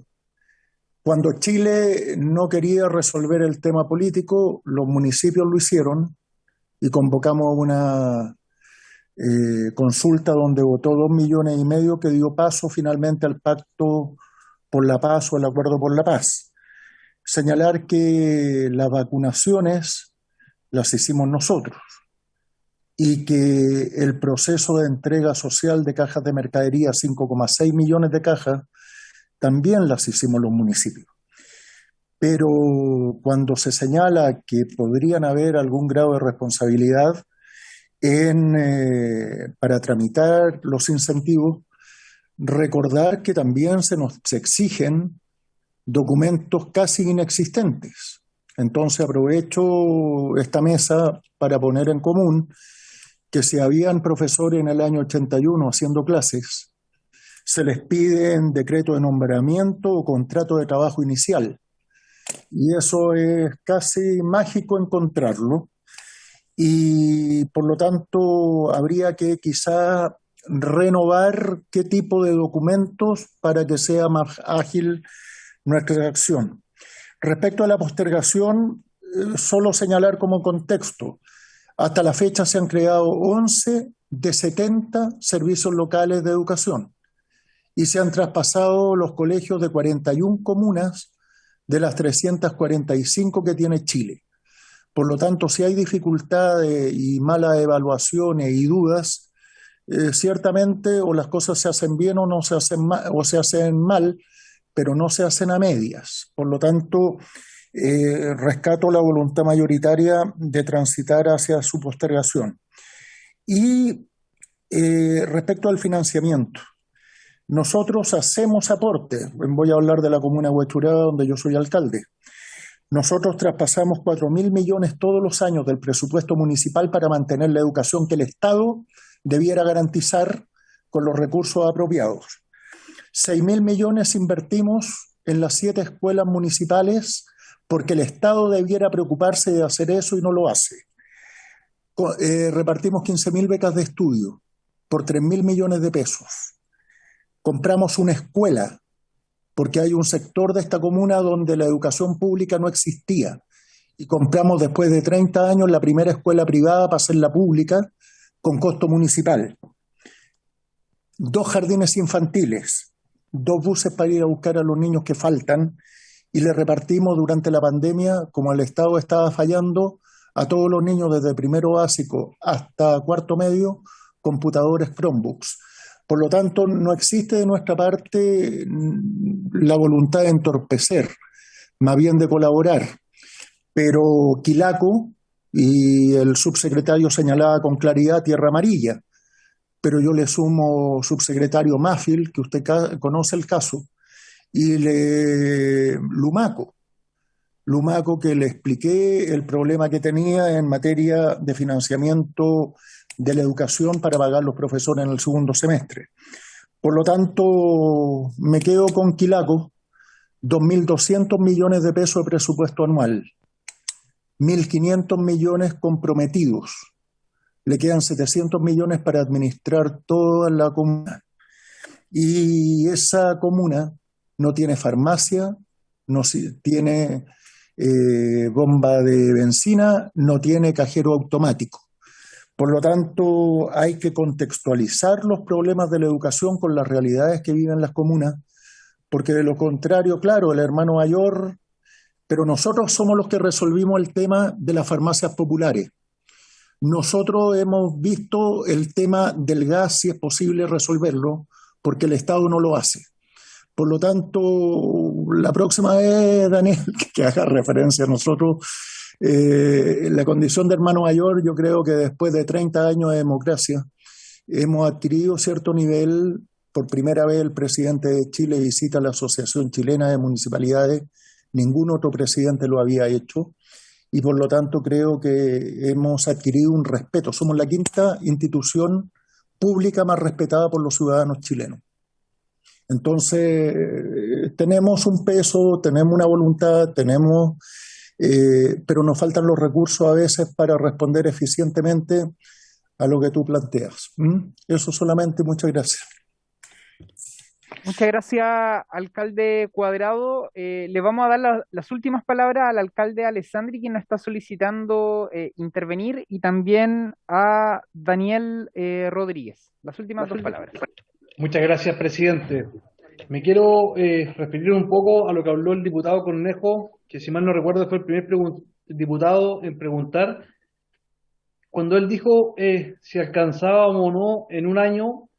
Cuando Chile no quería resolver el tema político, los municipios lo hicieron y convocamos una consulta donde votó 2,5 millones que dio paso finalmente al Pacto por la Paz o el Acuerdo por la Paz. Señalar que las vacunaciones las hicimos nosotros y que el proceso de entrega social de cajas de mercadería, 5,6 millones de cajas, también las hicimos los municipios. Pero cuando se señala que podrían haber algún grado de responsabilidad para tramitar los incentivos, recordar que también se exigen documentos casi inexistentes. Entonces aprovecho esta mesa para poner en común que si habían profesores en el año 81 haciendo clases, se les pide en decreto de nombramiento o contrato de trabajo inicial. Y eso es casi mágico encontrarlo. Y por lo tanto habría que quizá renovar qué tipo de documentos para que sea más ágil nuestra acción. Respecto a la postergación, solo señalar como contexto, hasta la fecha se han creado 11 de 70 servicios locales de educación y se han traspasado los colegios de 41 comunas de las 345 que tiene Chile. Por lo tanto, si hay dificultades y malas evaluaciones y dudas, ciertamente o las cosas se hacen bien o no se hacen mal, o se hacen mal, pero no se hacen a medias. Por lo tanto, rescato la voluntad mayoritaria de transitar hacia su postergación. Y respecto al financiamiento, nosotros hacemos aportes. Voy a hablar de la comuna de Huechuraba, donde yo soy alcalde. Nosotros traspasamos 4.000 millones todos los años del presupuesto municipal para mantener la educación que el Estado debiera garantizar con los recursos apropiados. 6.000 millones invertimos en las 7 escuelas municipales porque el Estado debiera preocuparse de hacer eso y no lo hace. Repartimos 15.000 becas de estudio por 3.000 millones de pesos. Compramos una escuela porque hay un sector de esta comuna donde la educación pública no existía y compramos después de 30 años la primera escuela privada para hacerla pública con costo municipal. 2 jardines infantiles, 2 buses para ir a buscar a los niños que faltan y le repartimos durante la pandemia, como el Estado estaba fallando, a todos los niños desde primero básico hasta cuarto medio computadores Chromebooks. Por lo tanto, no existe de nuestra parte la voluntad de entorpecer, más bien de colaborar. Pero Quilaco y el subsecretario señalaba con claridad Tierra Amarilla, pero yo le sumo subsecretario Máfil, que usted conoce el caso, y Lumaco, que le expliqué el problema que tenía en materia de financiamiento de la educación para pagar los profesores en el segundo semestre. Por lo tanto, me quedo con Quilaco, 2.200 millones de pesos de presupuesto anual, 1.500 millones comprometidos, le quedan 700 millones para administrar toda la comuna. Y esa comuna no tiene farmacia, no tiene bomba de benzina, no tiene cajero automático. Por lo tanto, hay que contextualizar los problemas de la educación con las realidades que viven las comunas, porque de lo contrario, claro, el hermano mayor, pero nosotros somos los que resolvimos el tema de las farmacias populares. Nosotros hemos visto el tema del gas, si es posible resolverlo, porque el Estado no lo hace. Por lo tanto, la próxima vez, Daniel, que haga referencia a nosotros, la condición de hermano mayor, yo creo que después de 30 años de democracia, hemos adquirido cierto nivel. Por primera vez el presidente de Chile visita la Asociación Chilena de Municipalidades, ningún otro presidente lo había hecho, y por lo tanto creo que hemos adquirido un respeto. Somos la quinta institución pública más respetada por los ciudadanos chilenos. Entonces, tenemos un peso, tenemos una voluntad, pero nos faltan los recursos a veces para responder eficientemente a lo que tú planteas. Eso solamente, muchas gracias.
Muchas gracias, alcalde Cuadrado. Le vamos a dar las últimas palabras al alcalde Alessandri, quien nos está solicitando intervenir, y también a Daniel Rodríguez. Las últimas dos palabras.
Muchas gracias, presidente. Me quiero referir un poco a lo que habló el diputado Cornejo, que si mal no recuerdo fue el primer diputado en preguntar, cuando él dijo si alcanzábamos o no en un año.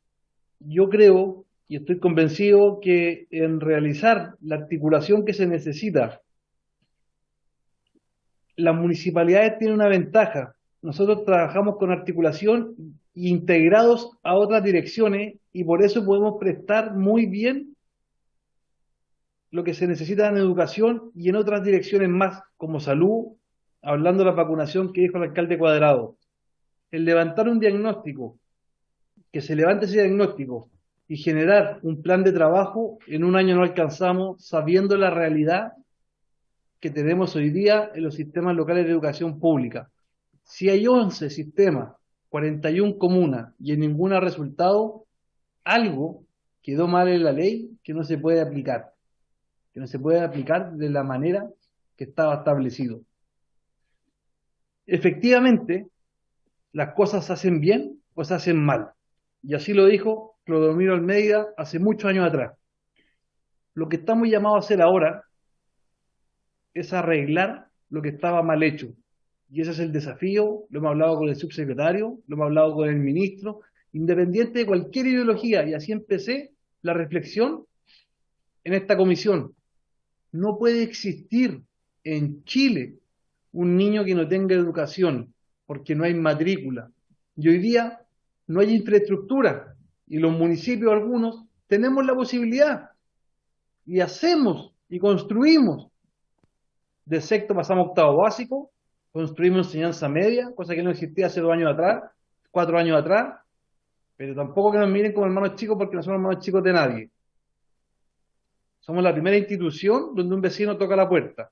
Yo creo y estoy convencido que en realizar la articulación que se necesita, las municipalidades tienen una ventaja. Nosotros trabajamos con articulación integrados a otras direcciones y por eso podemos prestar muy bien lo que se necesita en educación y en otras direcciones más, como salud, hablando de la vacunación que dijo el alcalde Cuadrado. El levantar un diagnóstico, que se levante ese diagnóstico y generar un plan de trabajo, en un año no alcanzamos, sabiendo la realidad que tenemos hoy día en los sistemas locales de educación pública. Si hay 11 sistemas, 41 comunas y en ninguna resultado, algo quedó mal en la ley que no se puede aplicar, de la manera que estaba establecido. Efectivamente, las cosas se hacen bien o se hacen mal, y así lo dijo Clodomiro Almeida hace muchos años atrás. Lo que estamos llamados a hacer ahora es arreglar lo que estaba mal hecho. Y ese es el desafío. Lo hemos hablado con el subsecretario, lo hemos hablado con el ministro, independiente de cualquier ideología, y así empecé la reflexión en esta comisión. No puede existir en Chile un niño que no tenga educación, porque no hay matrícula. Y hoy día no hay infraestructura, y los municipios, algunos, tenemos la posibilidad, y hacemos, y construimos. De sexto pasamos a octavo básico, construimos enseñanza media, cosa que no existía hace 2 años atrás, 4 años atrás, pero tampoco que nos miren como hermanos chicos, porque no somos hermanos chicos de nadie. Somos la primera institución donde un vecino toca la puerta.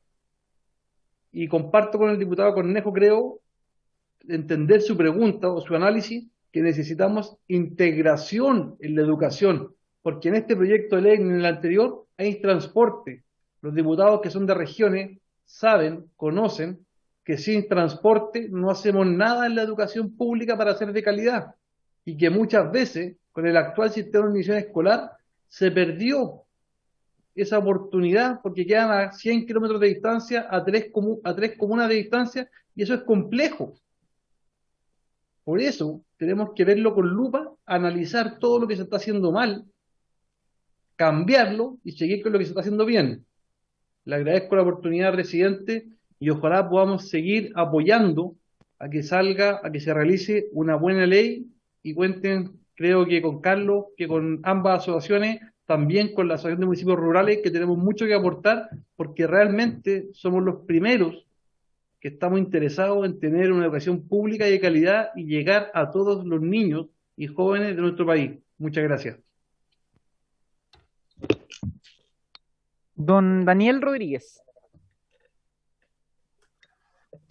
Y comparto con el diputado Cornejo, creo, entender su pregunta o su análisis, que necesitamos integración en la educación, porque en este proyecto de ley, en el anterior, hay transporte. Los diputados que son de regiones saben, conocen, que sin transporte no hacemos nada en la educación pública para ser de calidad, y que muchas veces, con el actual sistema de admisión escolar, se perdió esa oportunidad porque quedan a 100 kilómetros de distancia, a tres comunas de distancia, y eso es complejo. Por eso tenemos que verlo con lupa, analizar todo lo que se está haciendo mal, cambiarlo y seguir con lo que se está haciendo bien. Le agradezco la oportunidad, presidente, y ojalá podamos seguir apoyando a que salga, a que se realice una buena ley, y cuenten, creo que con Carlos, que con ambas asociaciones, también con la Asociación de Municipios Rurales, que tenemos mucho que aportar, porque realmente somos los primeros que estamos interesados en tener una educación pública y de calidad y llegar a todos los niños y jóvenes de nuestro país. Muchas gracias.
Don Daniel Rodríguez.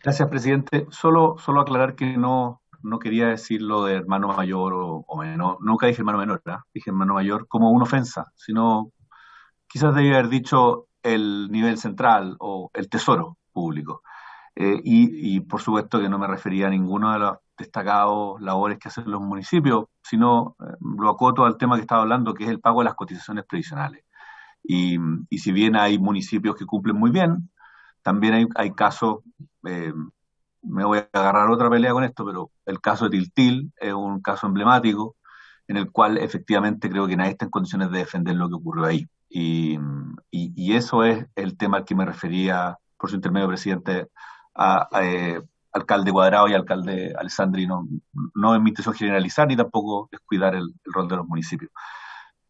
Gracias, presidente. Solo aclarar que no no quería decirlo de hermano mayor o menor, nunca dije hermano menor, ¿verdad? Dije hermano mayor como una ofensa, sino quizás debía haber dicho el nivel central o el tesoro público. Y por supuesto que no me refería a ninguno de los destacados labores que hacen los municipios, sino lo acoto al tema que estaba hablando, que es el pago de las cotizaciones previsionales. Y si bien hay municipios que cumplen muy bien, también hay casos, me voy a agarrar otra pelea con esto, pero el caso de Tiltil es un caso emblemático en el cual efectivamente creo que nadie está en condiciones de defender lo que ocurrió ahí. Y eso es el tema al que me refería, por su intermedio, presidente, alcalde Cuadrado y alcalde Alessandri. No es mi intención generalizar ni tampoco descuidar el rol de los municipios.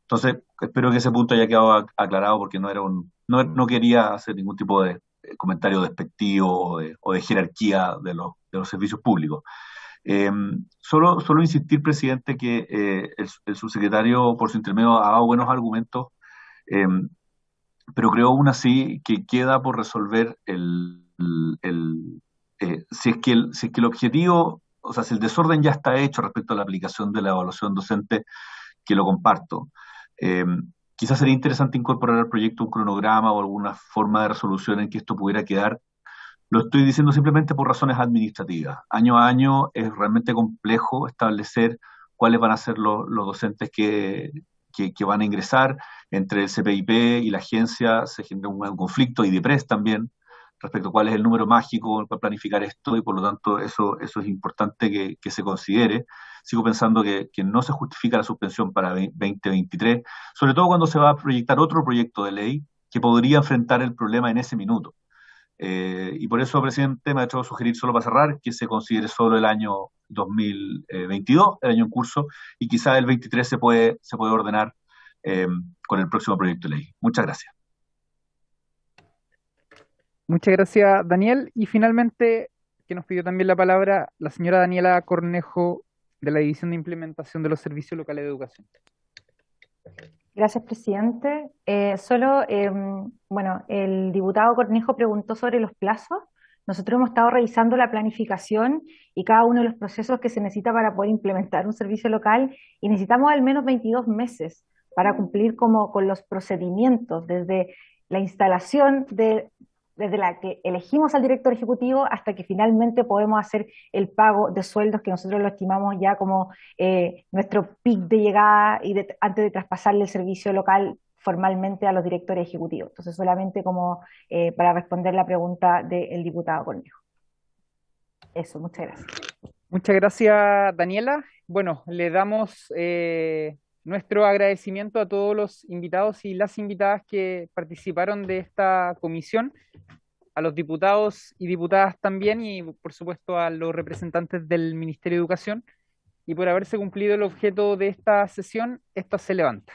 Entonces, espero que ese punto haya quedado aclarado, porque no quería hacer ningún tipo de comentario despectivo o de jerarquía de los servicios públicos. Solo insistir, presidente, que el subsecretario, por su intermedio, ha dado buenos argumentos, pero creo aún así que queda por resolver si es que el objetivo, o sea, si el desorden ya está hecho respecto a la aplicación de la evaluación docente, que lo comparto. Quizás sería interesante incorporar al proyecto un cronograma o alguna forma de resolución en que esto pudiera quedar. Lo estoy diciendo simplemente por razones administrativas. Año a año es realmente complejo establecer cuáles van a ser los docentes que van a ingresar. Entre el CPIP y la agencia se genera un conflicto, y DIPRES también, respecto a cuál es el número mágico para planificar esto, y por lo tanto eso es importante que se considere. Sigo pensando que no se justifica la suspensión para 2023, sobre todo cuando se va a proyectar otro proyecto de ley que podría enfrentar el problema en ese minuto. Y por eso, presidente, me ha hecho sugerir, solo para cerrar, que se considere solo el año 2022, el año en curso, y quizá el 23 se puede ordenar con el próximo proyecto de ley. Muchas gracias.
Muchas gracias, Daniel. Y finalmente, que nos pidió también la palabra, la señora Daniela Cornejo, de la División de Implementación de los Servicios Locales de Educación.
Gracias, presidente. Bueno, el diputado Cornejo preguntó sobre los plazos. Nosotros hemos estado revisando la planificación y cada uno de los procesos que se necesita para poder implementar un servicio local, y necesitamos al menos 22 meses para cumplir con los procedimientos, desde la instalación desde la que elegimos al director ejecutivo hasta que finalmente podemos hacer el pago de sueldos, que nosotros lo estimamos ya como nuestro pic de llegada antes de traspasarle el servicio local formalmente a los directores ejecutivos. Entonces, solamente como para responder la pregunta del diputado Cornejo. Eso, muchas gracias.
Muchas gracias, Daniela. Bueno, le damos nuestro agradecimiento a todos los invitados y las invitadas que participaron de esta comisión, a los diputados y diputadas también, y por supuesto a los representantes del Ministerio de Educación. Y por haberse cumplido el objeto de esta sesión, esto se levanta.